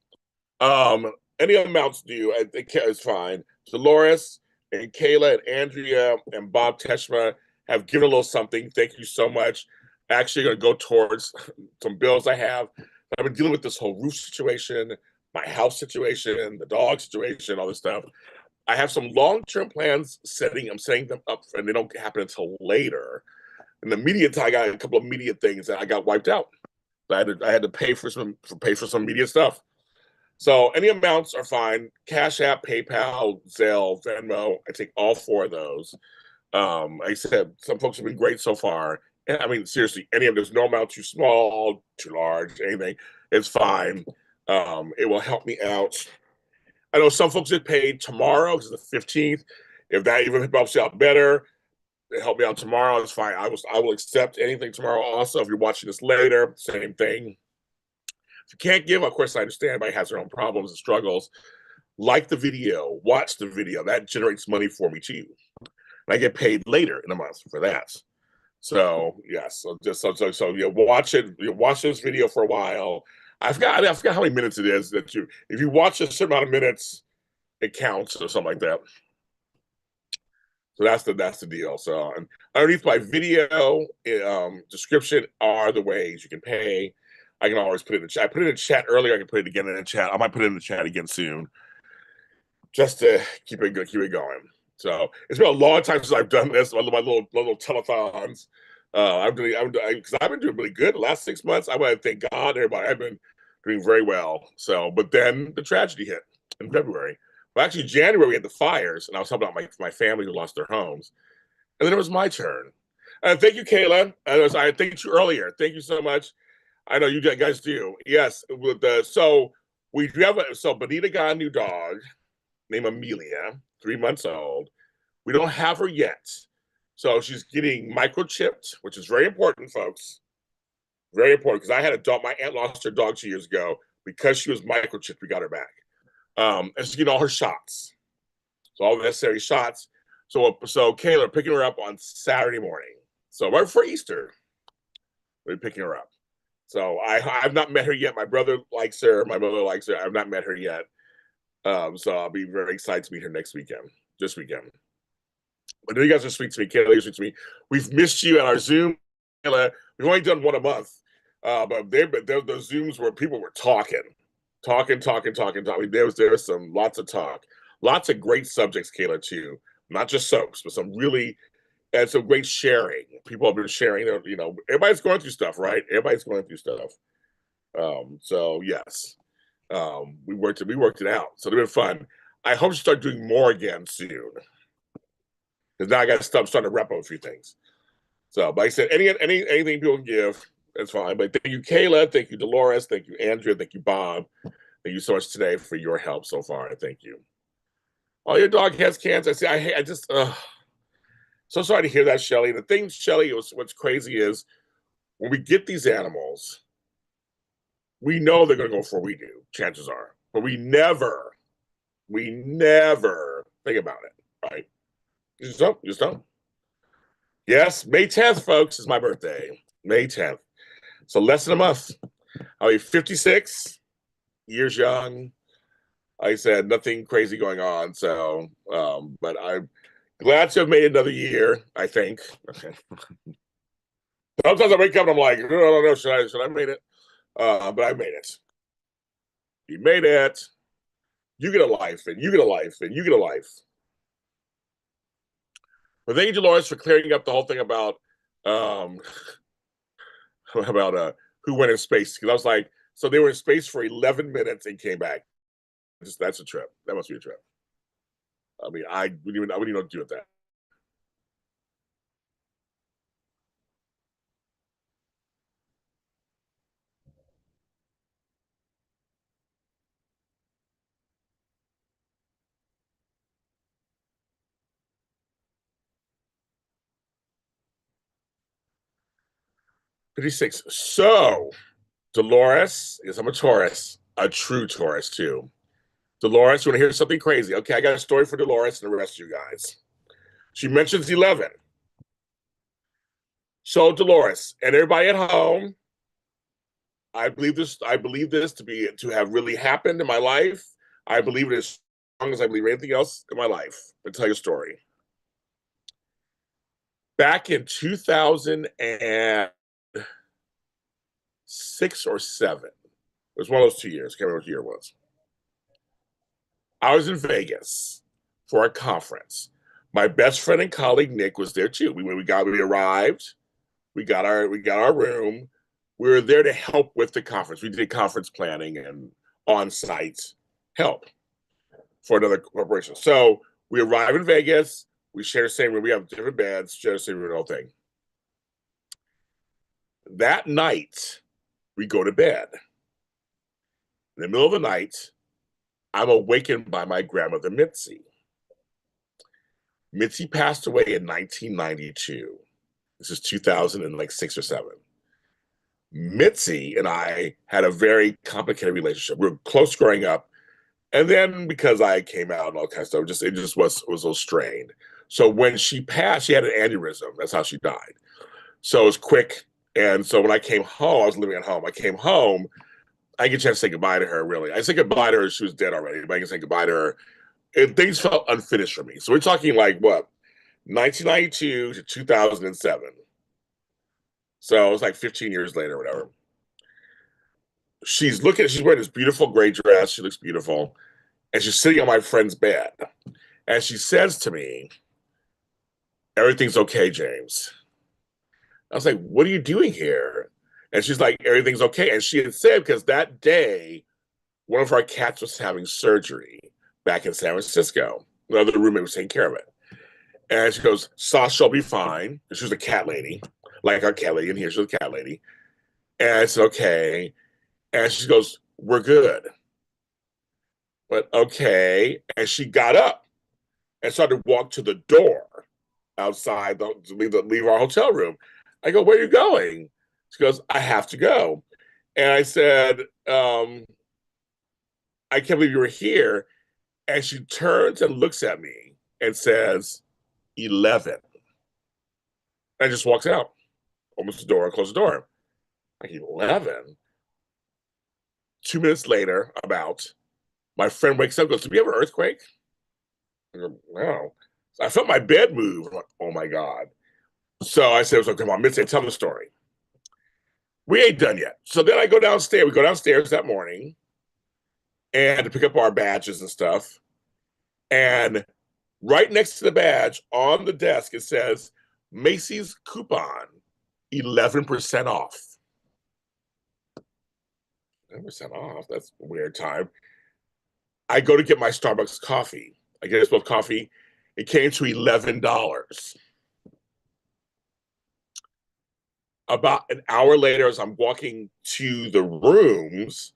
Any amounts due, I think is fine. Dolores and Kayla and Andrea and Bob Teshma have given a little something. Thank you so much. Actually, going to go towards some bills I have. I've been dealing with this whole roof situation, my house situation, the dog situation, all this stuff. I have some long-term plans I'm setting them up, and they don't happen until later. In the immediate time, I got a couple of immediate things that I got wiped out. I had to pay for some immediate stuff. So any amounts are fine. Cash App, PayPal, Zelle, Venmo. I take all four of those. Like I said, some folks have been great so far. And I mean, seriously, there's no amount too small, too large, anything. It's fine. It will help me out. I know some folks get paid tomorrow because it's the 15th. If that even helps you out better, help me out tomorrow. It's fine. I will accept anything tomorrow. Also, if you're watching this later, same thing. If you can't give, of course, I understand. Everybody has their own problems and struggles. Like the video, watch the video. That generates money for me too. And I get paid later in the month for that. So yes, so you watch it. You watch this video for a while. I forgot how many minutes it is that if you watch a certain amount of minutes, it counts or something like that. So that's the deal. So underneath my video description are the ways you can pay. I can always put it in the chat. I put it in the chat earlier. I can put it again in the chat. I might put it in the chat again soon, just to keep it going. So it's been a long time since I've done this. My little telethons. Because I've been doing really good the last 6 months. I want to thank God, everybody. I've been doing very well. So, but then the tragedy hit in February. Well, actually, January we had the fires, and I was helping out my family who lost their homes. And then it was my turn. Thank you, Kayla. I thanked you earlier. Thank you so much. I know you guys do. Yes. With the so we do have so Bonita got a new dog named Amelia, 3 months old. We don't have her yet. So she's getting microchipped, which is very important, folks. Very important because I had a dog. My aunt lost her dog 2 years ago because she was microchipped. We got her back, and she's getting all her shots, so all the necessary shots. So Kayla picking her up on Saturday morning. So right before Easter, we're picking her up. So I've not met her yet. My brother likes her. My mother likes her. I've not met her yet. So I'll be very excited to meet her next weekend, this weekend. But you guys are sweet to me. Kayla, you're sweet to me. We've missed you at our Zoom. Kayla, we've only done one a month. But those Zooms where people were talking. There was some lots of talk, lots of great subjects, Kayla, too. Not just soaps, but some really and some great sharing. People have been sharing. Everybody's going through stuff, right? Everybody's going through stuff. So yes, we worked it out. So it's been fun. I hope to start doing more again soon. Because now I got to start starting to wrap up a few things. So, but like I said, anything people can give, that's fine. But thank you, Kayla. Thank you, Dolores. Thank you, Andrea. Thank you, Bob. Thank you so much today for your help so far. Thank you. Oh, your dog has cancer. I just, so sorry to hear that, Shelly. The thing, Shelly, what's crazy is when we get these animals, we know they're going to go for what we do, chances are. But we never think about it, right? Just don't. Yes, May 10th, folks, is my birthday. May 10th. So less than a month. I'll be 56 years young. Like I said, nothing crazy going on. So, but I'm glad to have made another year, I think. Sometimes I wake up and I'm like, I don't know, should I made it? But I made it. You made it. You get a life, and you get a life, and you get a life. Well, thank you, Dolores, for clearing up the whole thing about about who went in space. Because I was like, so they were in space for 11 minutes and came back. That's a trip. That must be a trip. I mean, I wouldn't even know what to do with that. '56. So, Dolores, yes, I'm a Taurus, a true Taurus too. Dolores, you want to hear something crazy? Okay, I got a story for Dolores and the rest of you guys. She mentions 11. So, Dolores and everybody at home, I believe this. I believe this to have really happened in my life. I believe it as strong as I believe anything else in my life. I'll tell you a story. Back in 2006 or seven, it was one of those 2 years. Can't remember what year it was. I was in Vegas for a conference. My best friend and colleague Nick was there too. We arrived. We got our room. We were there to help with the conference. We did conference planning and on-site help for another corporation. So we arrive in Vegas. We share the same room. We have different beds, share the same room, the whole thing. That night, we go to bed. In the middle of the night, I'm awakened by my grandmother, Mitzi. Mitzi passed away in 1992. This is 2006 or seven. Mitzi and I had a very complicated relationship. We were close growing up. And then because I came out and all kinds of stuff, it just was a little strained. So when she passed, she had an aneurysm. That's how she died. So it was quick. And so when I came home, I was living at home. I came home, I didn't get a chance to say goodbye to her, really. I said goodbye to her. She was dead already, but I didn't say goodbye to her. And things felt unfinished for me. So we're talking like, what, 1992 to 2007. So it was like 15 years later, whatever. She's wearing this beautiful gray dress. She looks beautiful. And she's sitting on my friend's bed. And she says to me, "Everything's okay, James." I was like, "What are you doing here?" And she's like, "Everything's okay." And she had said, because that day, one of our cats was having surgery. back in San Francisco. Another roommate was taking care of it. And she goes, Sasha will be fine. She was a cat lady, like our cat lady in here. She was a cat lady. And I said, okay. And she goes, we're good. But okay. And she got up and started to walk to the door outside to leave our hotel room. I go, where are you going? She goes, I have to go. And I said, I can't believe you were here. And she turns and looks at me and says, 11. And just walks out, opens the door and closes the door. Like, 11? 2 minutes later, my friend wakes up and goes, did we have an earthquake? I go, no. So I felt my bed move. I'm like, oh my God. So I said, so come on, Mitzi, tell me the story. We ain't done yet. So then I go downstairs. We go downstairs that morning and to pick up our badges and stuff. And right next to the badge on the desk, it says, Macy's coupon, 11% off. 11% off? That's a weird time. I go to get my Starbucks coffee. I get us both coffee. It came to $11. About an hour later, as I'm walking to the rooms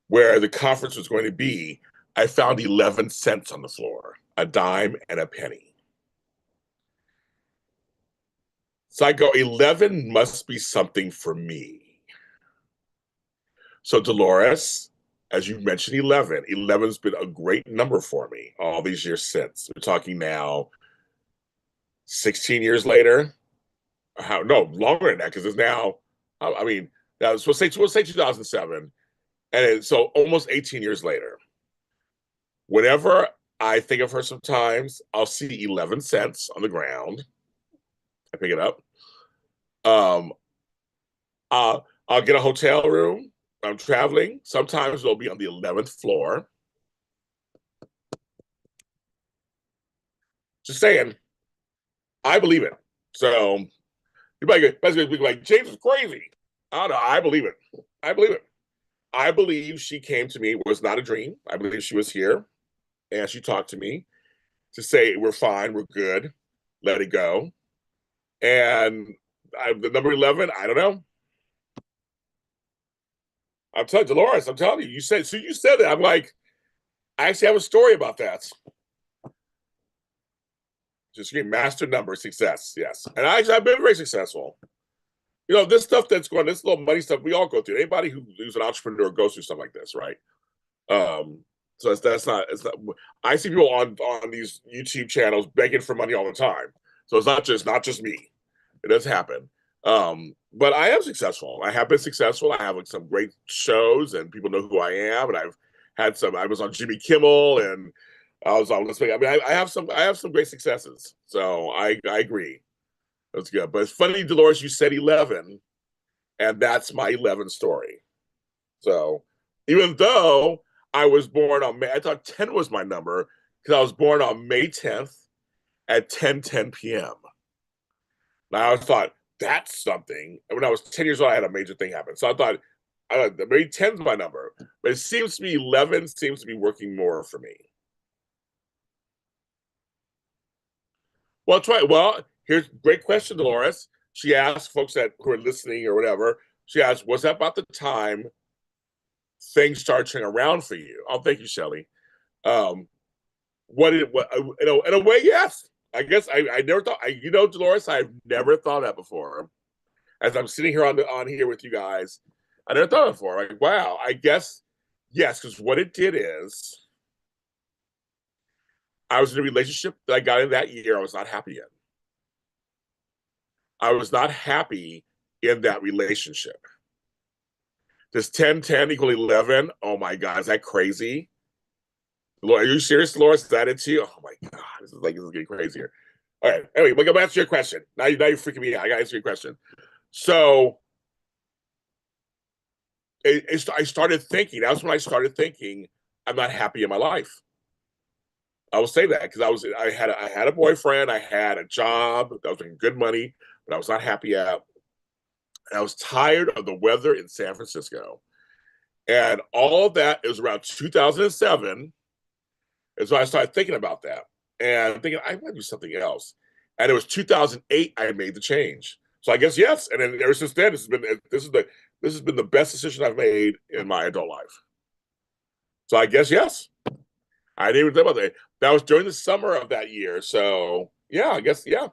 where the conference was going to be, I found 11 cents on the floor, a dime and a penny. So I go, 11 must be something for me. So Dolores, as you mentioned, 11. 11's been a great number for me all these years since. We're talking now 16 years later. No, longer than that, because it's now, I mean, we'll say 2007. And so almost 18 years later. Whenever I think of her sometimes, I'll see 11 cents on the ground. I pick it up. I'll get a hotel room. I'm traveling. Sometimes it'll be on the 11th floor. Just saying, I believe it. So you might be like, James is crazy. I don't know. I believe it. I believe it. I believe she came to me. It was not a dream. I believe she was here and she talked to me to say, we're fine, we're good, let it go. And the number 11, I don't know. I'm telling Dolores, I'm telling you, you said that. I'm like, I actually have a story about that. Just master number success, yes. And I've been very successful. You know, this stuff this little money stuff, we all go through. Anybody who's an entrepreneur goes through stuff like this, right? So it's not. I see people on these YouTube channels begging for money all the time. So it's not just me. It does happen. But I am successful. I have been successful. I have like some great shows, and people know who I am. And I've had some. I was on Jimmy Kimmel, and I was on. Let's make. I mean, I have some great successes. So I agree. That's good. But it's funny, Dolores, you said 11, and that's my 11 story. So even though I was born on May, I thought 10 was my number because I was born on May 10th at 10:10 p.m. Now I thought that's something. And when I was 10 years old, I had a major thing happen. So I thought maybe 10 is my number, but it seems to me 11 seems to be working more for me. Well, try. Well, here's a great question, Dolores. She asked folks who are listening or whatever. She asked, "Was that about the time things started turning around for you?" Oh, thank you, Shelley. What in a way, yes. I guess I never thought. Dolores, I've never thought that before. As I'm sitting here on here with you guys, I never thought of it before. Like, wow, I guess yes, because what it did is I was in a relationship that I got in that year. I was not happy in. I was not happy in that relationship. Does 10:10 equal 11? Oh my God, is that crazy? Are you serious, Laura? Is that it to you? Oh my God, this is getting crazier. All right. Anyway, I'm gonna answer your question. Now you're freaking me out. I gotta answer your question. So I started thinking. That's when I started thinking I'm not happy in my life. I will say that because I had a boyfriend, I had a job that was making good money, but I was not happy at. And I was tired of the weather in San Francisco, and all of that is around 2007. And so I started thinking about that and thinking I might do something else. And it was 2008 I made the change. So I guess yes. And then ever since then, this has been the best decision I've made in my adult life. So I guess yes. I didn't even think about that. That was during the summer of that year. So yeah, I guess yeah.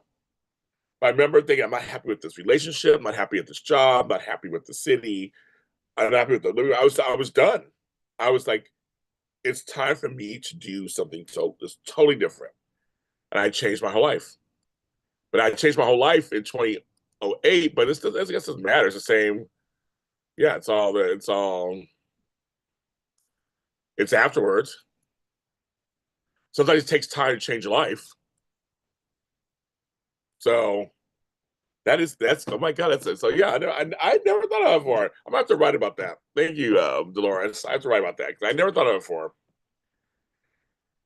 I remember thinking I'm not happy with this relationship, I'm not happy with this job, I'm not happy with the city. I'm not happy with the I was done. I was like, it's time for me to do something just totally different. And I changed my whole life. But I changed my whole life in 2008, but I guess it doesn't matter. It's the same. Yeah, it's afterwards. Sometimes it takes time to change your life. So that's oh my god, that's it. So yeah, I never thought of it before. I'm gonna have to write about that. Thank you, Dolores. I have to write about that because I never thought of it before.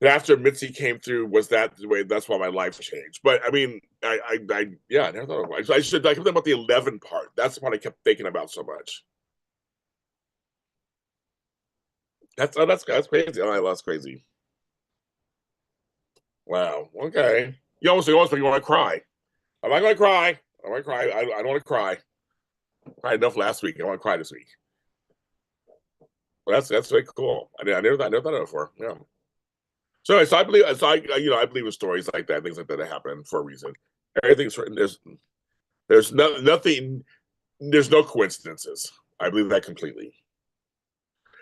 And after Mitzi came through, was that the way? That's why my life changed. But I mean, yeah, I never thought of it. I should. I kept thinking about the 11 part. That's the part I kept thinking about so much. That's crazy. Oh, that's crazy. Wow. Okay. You want to cry. I'm not going to cry. I want to cry. I don't want to cry. I cried enough last week. I want to cry this week. Well, that's very cool. I never thought of it before. Yeah. So I believe, I believe in stories like that, things like that that happen for a reason. Everything's written. There's nothing. There's no coincidences. I believe that completely.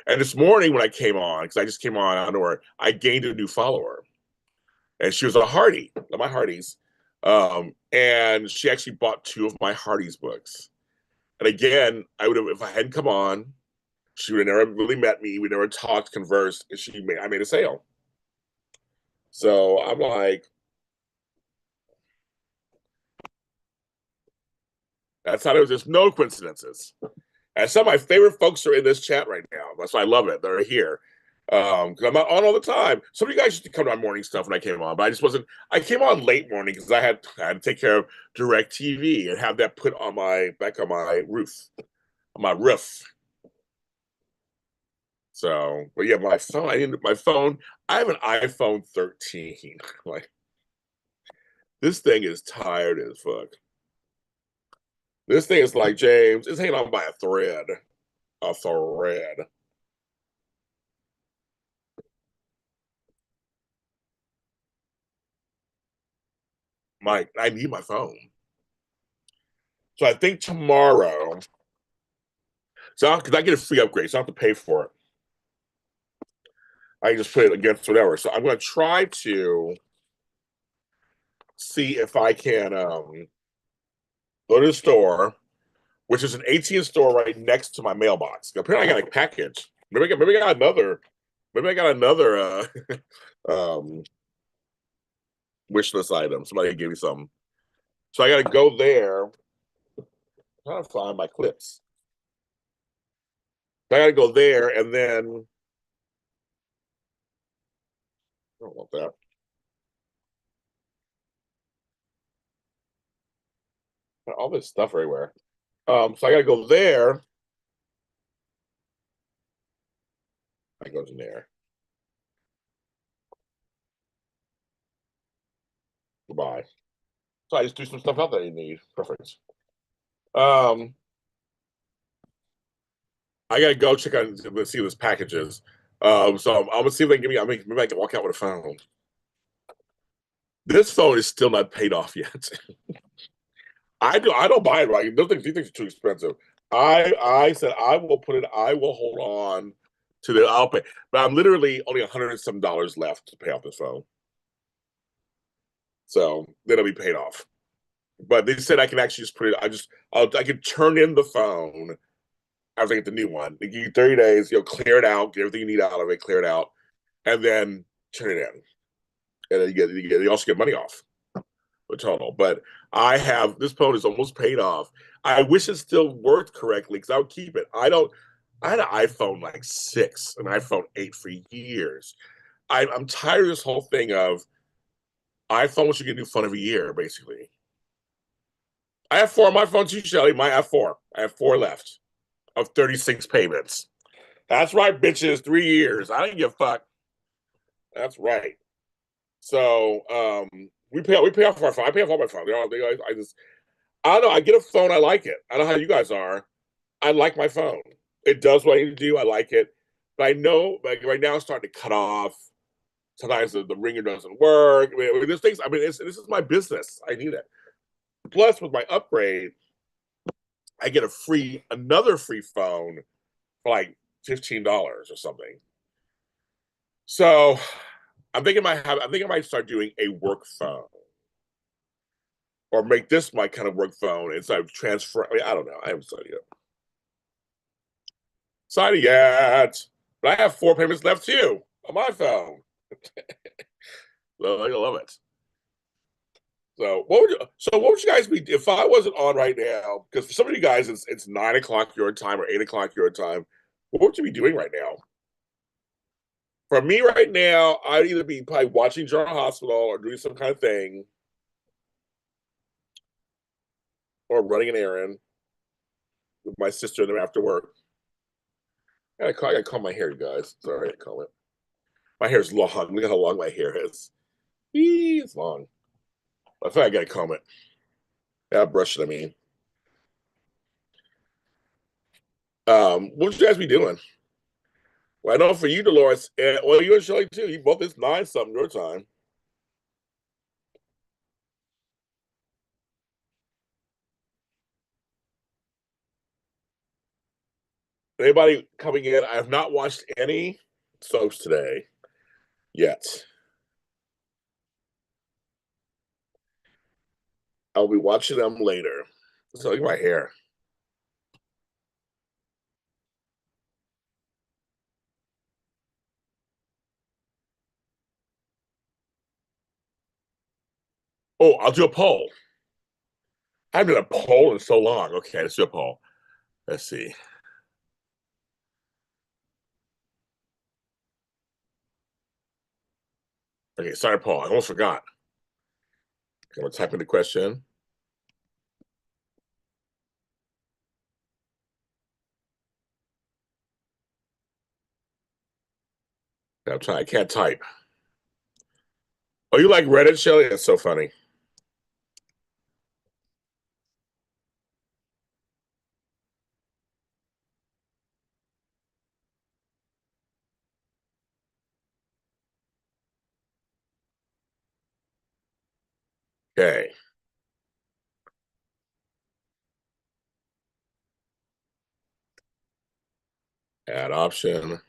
And this morning when I came on, because I just came on out of nowhere, I gained a new follower, and she was a Hardy, my Hardees, and she actually bought two of my Hardees books. And again, I would have if I hadn't come on, she would have never really met me. We never talked, conversed, and I made a sale. So I'm like, that's how there's just no coincidences. And some of my favorite folks are in this chat right now. That's why I love it. They're here. Because I'm not on all the time. Some of you guys used to come to my morning stuff when I came on, but I just wasn't. I came on late morning because I had to take care of Direct TV and have that put on back on my roof, on my roof. So, but yeah, my phone. I have an iPhone 13. Like this thing is tired as fuck. This thing is like James. It's hanging on by a thread. A thread. Mike, I need my phone. So I think tomorrow. So because I get a free upgrade, so I don't have to pay for it. I can just put it against whatever. So I'm going to try to see if I can go to the store, which is an ATM store right next to my mailbox. Apparently, I got a package. Maybe I got another. Maybe I got another wish list item. Somebody gave me something. So I got to go there. I'm trying to find my clips. So I got to go there and then. I don't want that. All this stuff everywhere. So I got to go there. I go in there. Goodbye. So I just do some stuff out that you need. Perfect. Um, I gotta go check out and see what this package is. So I'm gonna see if they can give me. Maybe I can walk out with a phone. This phone is still not paid off yet. I don't buy it right. These things are too expensive. I said I will put it. I will hold on to the. I'll pay, but I'm literally only $100 and some left to pay off this phone. So then it'll be paid off. But they said I can actually just put it. I can turn in the phone after I get the new one. They give you 30 days. You'll clear it out, get everything you need out of it, clear it out, and then turn it in. And then you also get money off the total. But I have this phone is almost paid off. I wish it still worked correctly because I would keep it. I had an iPhone like 6, an iPhone 8 for years. I'm tired of this whole thing of iPhone should get a new phone every year, basically. I have 4 on my phone too, Shelly. I have 4. I have 4 left of 36 payments. That's right, bitches. 3 years. I didn't give a fuck. That's right. So we pay off our phone. I pay off all my phone. I don't know. I get a phone. I like it. I don't know how you guys are. I like my phone. It does what I need to do. I like it. But I know, like right now, it's starting to cut off. Sometimes the ringer doesn't work. I mean, there's things. I mean, this is my business. I need it. Plus, with my upgrade, I get another free phone for like $15 or something. So I'm thinking I might start doing a work phone or make this my kind of work phone instead of transfer. I mean, I don't know. I haven't decided yet. Decided yet, but I have 4 payments left too on my phone. I love it. So what would you guys be if I wasn't on right now? Because for some of you guys, it's 9 o'clock your time or 8 o'clock your time. What would you be doing right now? For me right now, I'd either be probably watching General Hospital or doing some kind of thing, or running an errand with my sister and them after work. I gotta comb my hair, you guys. Sorry, I comb it. My hair's long. Look at how long my hair is. It's long. I thought I gotta comb it. Yeah, brush it. I mean, what would you guys be doing? Well, I know for you, Dolores, and well, you and Shelley too. You both it's 9 something your time. Anybody coming in? I have not watched any soaps today yet. I'll be watching them later. So look at my hair. Oh, I'll do a poll. I haven't done a poll in so long. Okay, let's do a poll. Let's see. Okay, sorry, Paul. I almost forgot. I'm gonna type in the question. I'm trying. I can't type. Oh, you like Reddit, Shelley? That's so funny. Okay. Add option.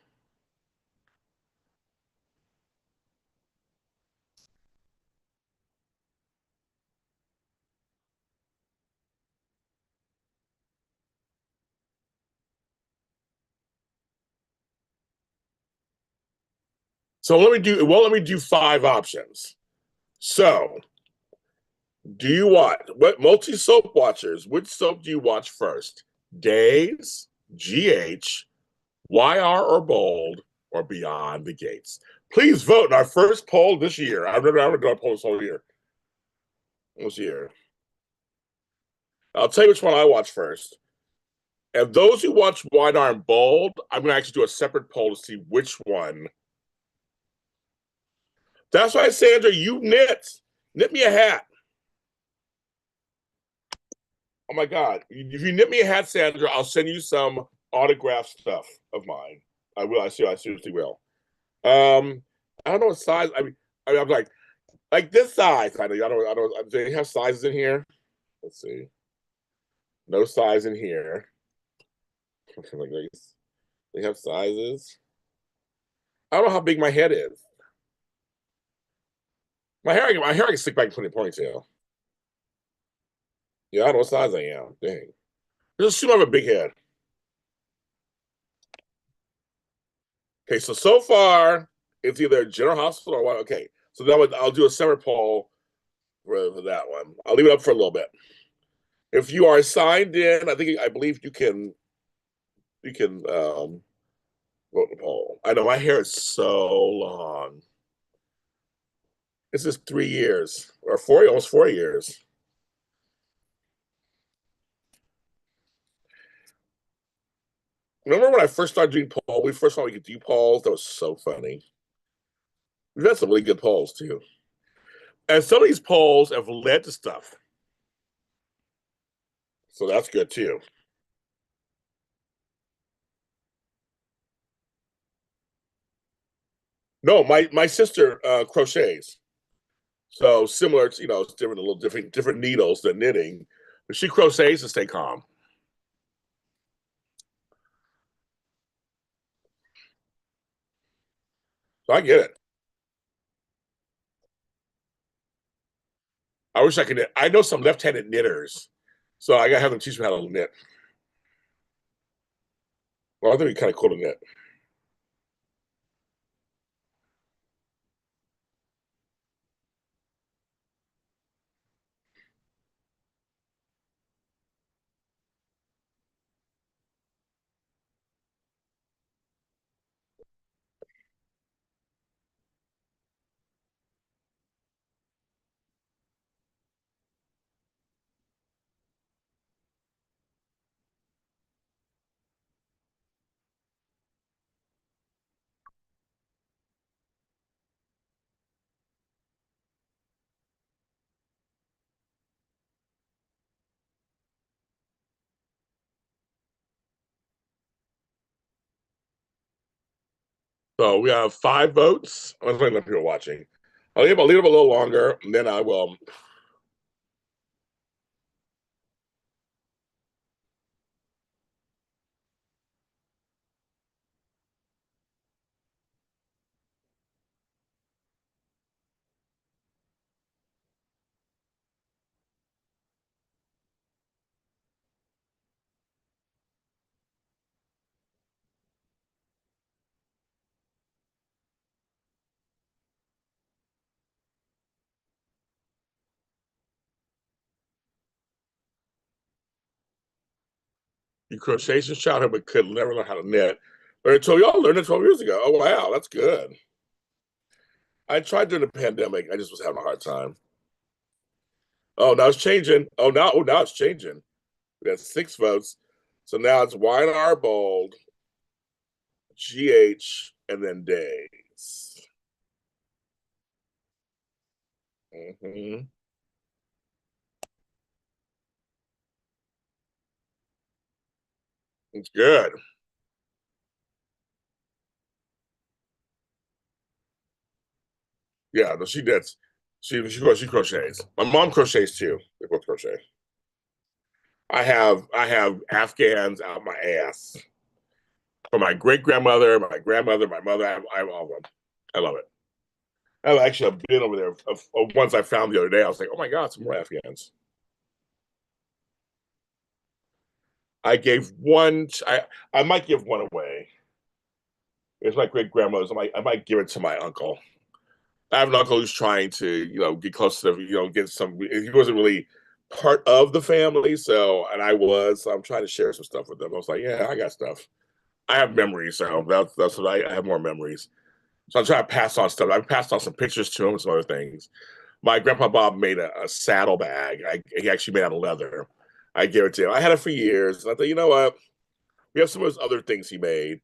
So let me do. Well, let me do 5 options. So, do you watch what multi soap watchers? Which soap do you watch first? Days, GH, YR or Bold, or Beyond the Gates? Please vote in our first poll this year. I've never done a poll this whole year. This year. I'll tell you which one I watch first. And those who watch Wide Arm Bold, I'm going to actually do a separate poll to see which one. That's why, Sandra, you knit. Knit me a hat. Oh my God. If you knit me a hat, Sandra, I'll send you some autographed stuff of mine. I will. I seriously will. Um, I don't know what size. I'm like this size. I don't. Do they have sizes in here? Let's see. No size in here. Like they have sizes. I don't know how big my head is. My hair I can stick back and put in a ponytail. Yeah, I don't know what size I am. Dang. Just assume I have a big head. Okay, so far it's either General Hospital or what? Okay, so I'll do a separate poll for that one. I'll leave it up for a little bit. If you are signed in, I believe you can vote in the poll. I know my hair is so long. This is 3 years or almost 4 years. Remember when I first started doing polls? We first thought we could do polls. That was so funny. We've had some really good polls too. And some of these polls have led to stuff. So that's good too. No, my sister crochets. So similar to, it's different, a little different needles than knitting. But she crochets to stay calm. So I get it. I wish I could knit. I know some left-handed knitters. So I gotta have them teach me how to knit. Well, I think it'd be kind of cool to knit. So we have 5 votes. I was waiting up here watching. I'll leave them a little longer, and then I will. You crochet since childhood, but could never learn how to knit. But so y'all learned it 12 years ago. Oh wow, that's good. I tried during the pandemic. I just was having a hard time. Oh, now it's changing. Now it's changing. We got 6 votes. So now it's Wine Bold, GH, and then Days. Hmm. It's good. Yeah, no, she did. She crochets. My mom crochets too. They both crochet. I have Afghans out my ass from my great grandmother, my grandmother, my mother. I have all of them. I love it. I actually have been over there. Once I found the other day, I was like, oh my god, some more Afghans. I gave one. I might give one away. It's my great grandmother's. I might give it to my uncle. I have an uncle who's trying to, get close to, get some. He wasn't really part of the family, so and I was. So I'm trying to share some stuff with them. I was like, yeah, I got stuff. I have memories, so that's what I have more memories. So I'm trying to pass on stuff. I passed on some pictures to him, and some other things. My grandpa Bob made a saddle bag. He actually made out of leather. I gave it to him. I had it for years. And I thought, you know what? We have some of those other things he made.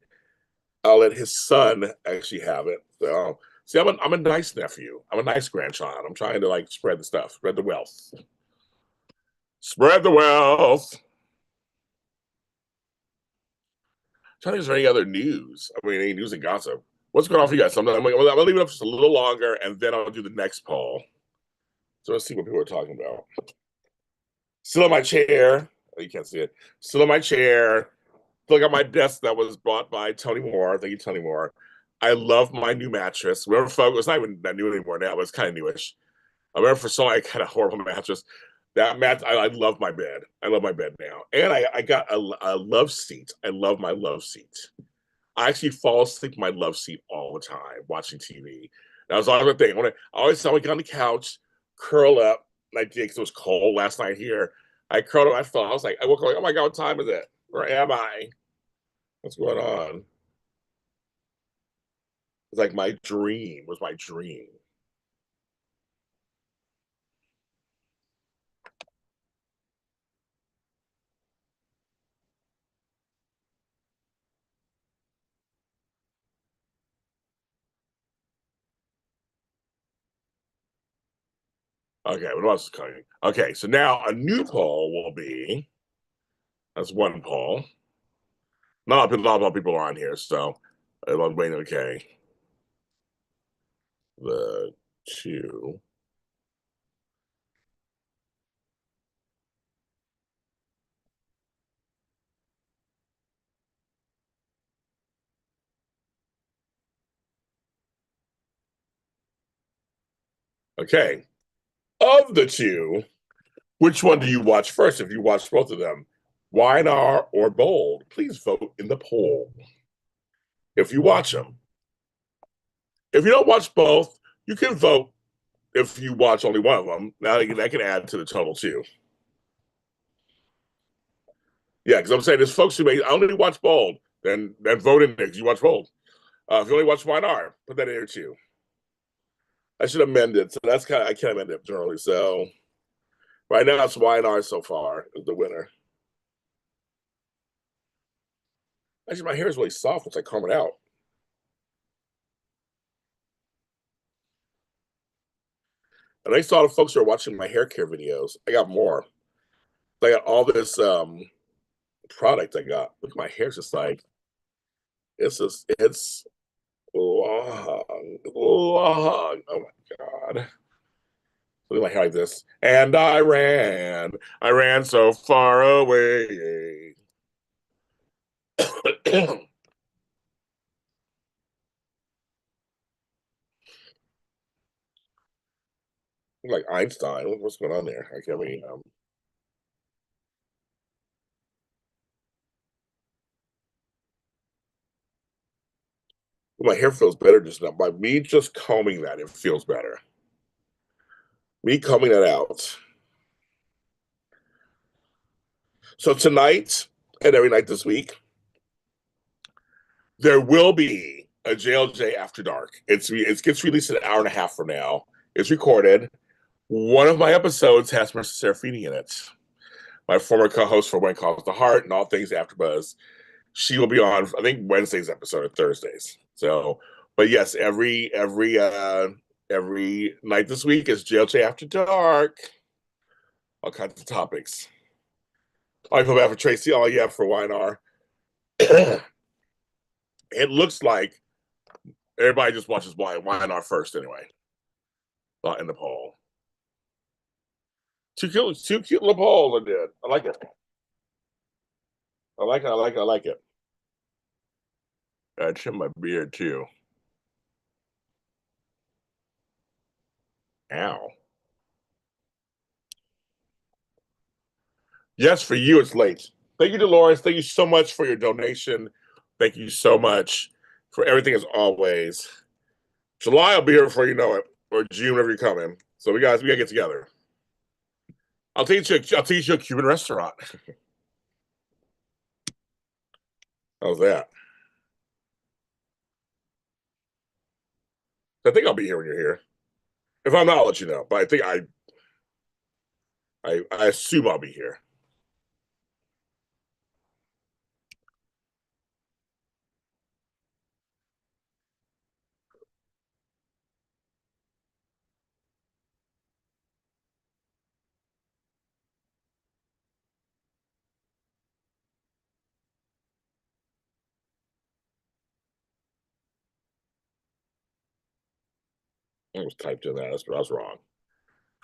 I'll let his son actually have it. So see, I'm a nice nephew. I'm a nice grandchild. I'm trying to like spread the stuff, spread the wealth, spread the wealth. Trying to think, is there any other news? I mean, any news and gossip? What's going on for you guys? I'm gonna leave it up just a little longer, and then I'll do the next poll. So let's see what people are talking about. Still in my chair. Oh, you can't see it. Still in my chair. Still got my desk that was bought by Tony Moore. Thank you, Tony Moore. I love my new mattress. Remember, folks, it's not even that new anymore now, but it's kind of newish. I remember for so long I had a horrible mattress. That mat, I love my bed. I love my bed now, and I got a love seat. I love my love seat. I actually fall asleep in my love seat all the time watching TV. That was always the thing. I always saw me get on the couch, curl up. And I did because it was cold last night here. I curled up. I fell. I was like, I woke up like, oh my god, what time is it? Where am I? What's going on? It's like my dream was my dream. Okay, what else is coming? Okay, so now a new poll will be, that's one poll. Not a lot of people are on here, so I'm waiting. Okay, the two. Okay, of the two, which one do you watch first? If you watch both of them, YNR or Bold, please vote in the poll. If you watch them, if you don't watch both, you can vote if you watch only one of them. Now that can add to the total too. Yeah, because I'm saying there's folks who may only watch Bold, then vote in there because you watch Bold. If you only watch YNR, put that in there too. I should amend it. So that's kind of, I can't amend it generally. So right now it's YNR so far is the winner. Actually, my hair is really soft once I comb it out. And I saw the folks who are watching my hair care videos. I got more. I got all this product I got. Look, my hair's just like it's long, long. Oh my god. Look at my hair like this. And I ran so far away. Like Einstein. What's going on there? I can't mean my hair feels better just now. By me just combing that, it feels better. Me combing that out. So tonight and every night this week, there will be a JLJ After Dark. It gets released an hour and a half from now. It's recorded. One of my episodes has Mr. Serafini in it. My former co-host for When Calls the Heart and all things AfterBuzz. She will be on, I think, Wednesday's episode or Thursdays. So, but yes, every night this week is JLJ After Dark. All kinds of topics. I feel bad for Tracy. All you have for YNR. It looks like everybody just watches YNR first anyway. Not in the poll. Two cute little polls I did. I like it. I like it. I like it. I like it. I trim my beard too. Ow. Yes, for you it's late. Thank you, Dolores. Thank you so much for your donation. Thank you so much for everything as always. July will be here before you know it, or June, whenever you're coming. So we gotta get together. I'll teach you a Cuban restaurant. How's that? I think I'll be here when you're here. If I'm not, I'll let you know. But I think I assume I'll be here. I was typed in that. I was wrong.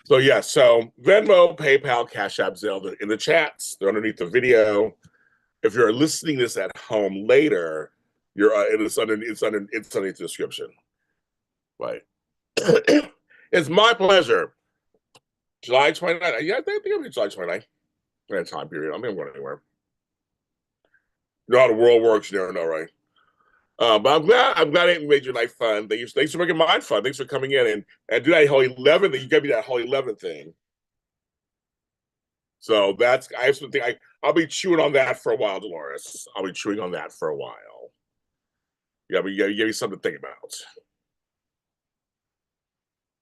So yeah, so Venmo, PayPal, Cash App, Zelle in the chats. They're underneath the video. If you're listening this at home later, you're it's underneath the description. Right. It's my pleasure. July 29th. Yeah, I think it'll be July 29th. That time period. I'm not going anywhere. You know how the world works, you never know, right? But I'm glad it made your life fun. Thanks for making mine fun. Thanks for coming in and do that whole 11 thing. You gave me that whole 11 thing. So I have something I'll be chewing on that for a while, Dolores. I'll be chewing on that for a while. Yeah, but you gave me something to think about.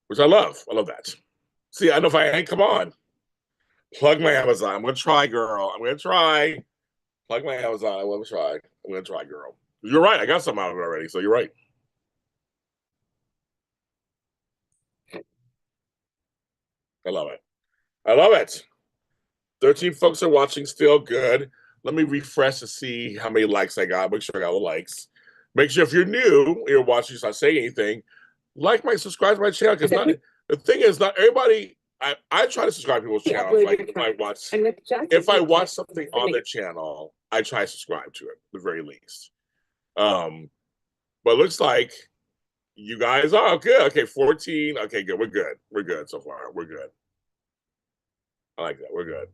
Which I love. I love that. See, I know if I ain't come on. Plug my Amazon. I'm gonna try, girl. I'm gonna try. Plug my Amazon. I'm gonna try. I'm gonna try, girl. You're right. I got some out of it already, so you're right. I love it. I love it. 13 folks are watching still. Good. Let me refresh to see how many likes I got. Make sure I got all the likes. Make sure if you're new, you're watching, you're not saying anything, like my subscribe to my channel. Because not the thing is, not everybody. I try to subscribe to people's channels. Like if I watch something on their channel, I try to subscribe to it at the very least. But it looks like you guys are good. Okay, 14. Okay, good. We're good. We're good so far. We're good. I like that. We're good.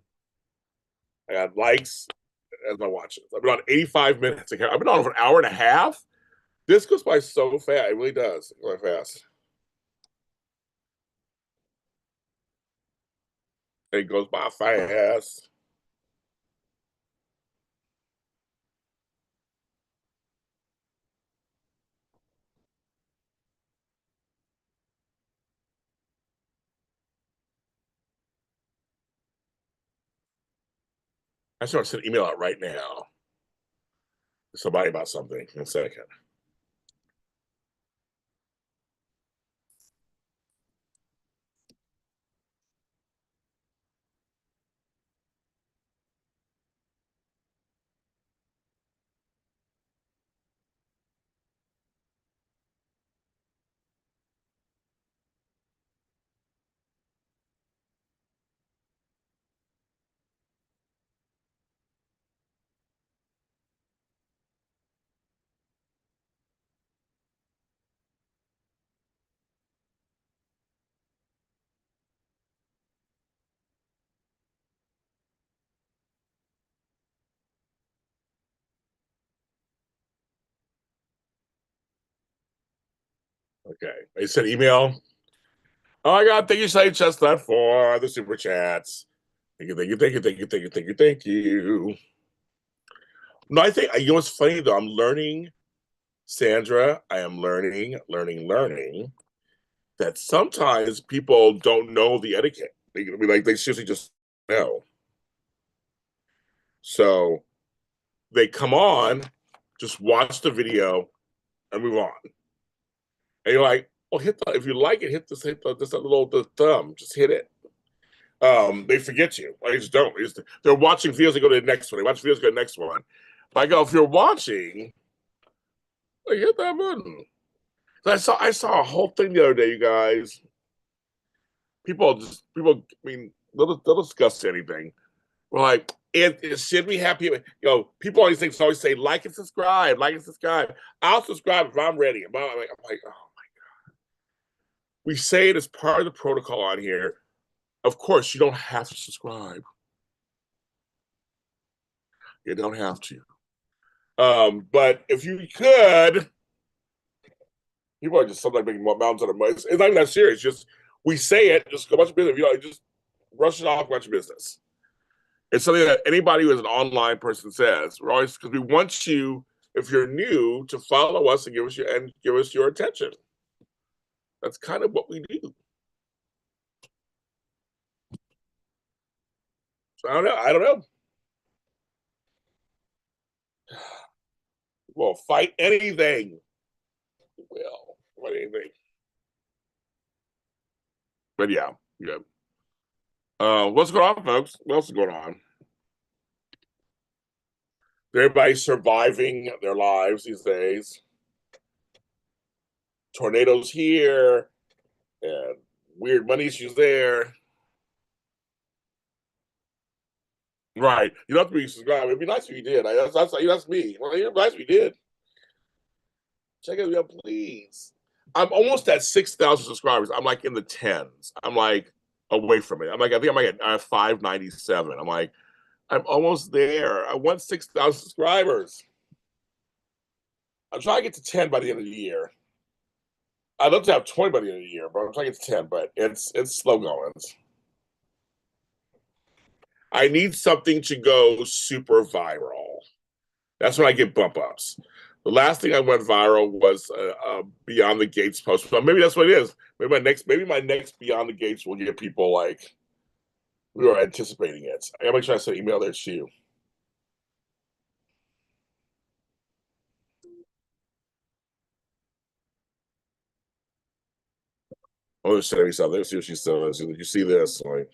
I got likes as I watch it. I've been on 85 minutes. I've been on for an hour and a half. This goes by so fast. It really does. It goes by fast. It goes by fast. I just want to send an email out right now to somebody about something in a second. Okay. They said email. Oh my God, thank you, Say Chestnut, for the super chats. Thank you, thank you, thank you, thank you, thank you, thank you, thank you. No, I think you know what's funny though. I'm learning, Sandra. I am learning that sometimes people don't know the etiquette. They seriously just know. So they come on, just watch the video and move on. And you're like, well, hit the if you like it, hit the little the thumb, just hit it. They forget you. I just don't. They're watching videos. They go to the next one. They watch videos. Go to the next one. I go, if you're watching, like, hit that button. So I saw a whole thing the other day, you guys. People. I mean, they'll discuss anything. We're like, it should we have people? You know, people always say like and subscribe, like and subscribe. I'll subscribe if I'm ready. I'm like, oh, we say it as part of the protocol on here. Of course, you don't have to subscribe. You don't have to. But if you could, people are just sometimes making mountains out of money. It's not even that serious. Just we say it, just go about your business. You know, just brush it off about your business. It's something that anybody who is an online person says. We're always because we want you, if you're new, to follow us and give us your attention. That's kind of what we do. So I don't know. I don't know. We'll fight anything. We'll fight anything. But yeah, yeah. What's going on, folks? What else is going on? Everybody's surviving their lives these days. Tornadoes here and weird money issues there. Right. You don't have to be subscribed. It'd be nice if you did. That's me. Well, it'd be nice if you did. Check it out, please. I'm almost at 6,000 subscribers. I'm like in the tens. I'm like away from it. I think I'm like at 597. I'm almost there. I want 6,000 subscribers. I'm trying to get to 10 by the end of the year. I'd love to have 20 by the end of the year, but I'm trying to get to 10, but it's slow going. I need something to go super viral. That's when I get bump ups. The last thing I went viral was Beyond the Gates post. So maybe that's what it is. Maybe my next Beyond the Gates will get people like we were anticipating it. I gotta make sure I send an email there to you. Oh, show me something. Let's see what she says. You see this? Like,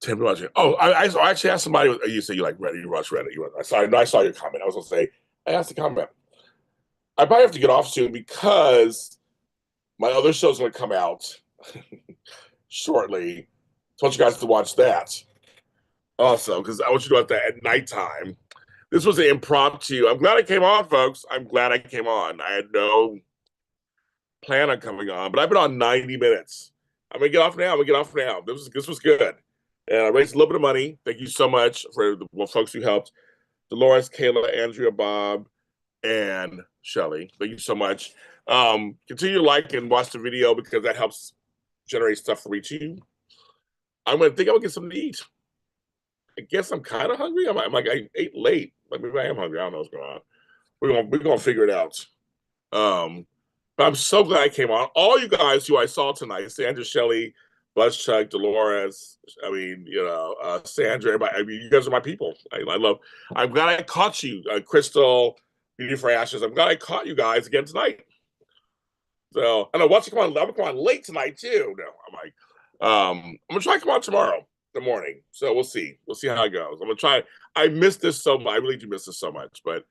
Tim watching. Oh, I actually asked somebody. You say you like Reddit, you watch Reddit. I saw your comment. I was gonna say, I asked the comment. I probably have to get off soon because my other show's gonna come out shortly. So I want you guys to watch that also because I want you to watch that at nighttime. This was an impromptu. I'm glad I came on, folks. I'm glad I came on. I had no plan on coming on, but I've been on 90 minutes. I'm gonna get off now. I'm gonna get off now. This was good. And I raised a little bit of money. Thank you so much for the folks who helped. Dolores, Kayla, Andrea, Bob, and Shelly. Thank you so much. Continue to like and watch the video because that helps generate stuff for you. I'm gonna think I'm gonna get something to eat. I guess I'm kind of hungry. I'm like I ate late. Like maybe I am hungry. I don't know what's going on. We're gonna figure it out. Um, but I'm so glad I came on. All you guys who I saw tonight, Sandra, Shelley, Buzz Chuck, Dolores, I mean, Sandra, everybody, I mean, you guys are my people. I love, I'm glad I caught you, Crystal, Beauty for Ashes. I'm glad I caught you guys again tonight. So, and I want to come on, I'm gonna come on late tonight too. No, I'm gonna try to come on tomorrow in the morning. So we'll see. We'll see how it goes. I'm gonna try. I miss this so much. I really do miss this so much, but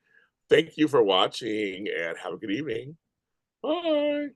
thank you for watching and have a good evening. Bye.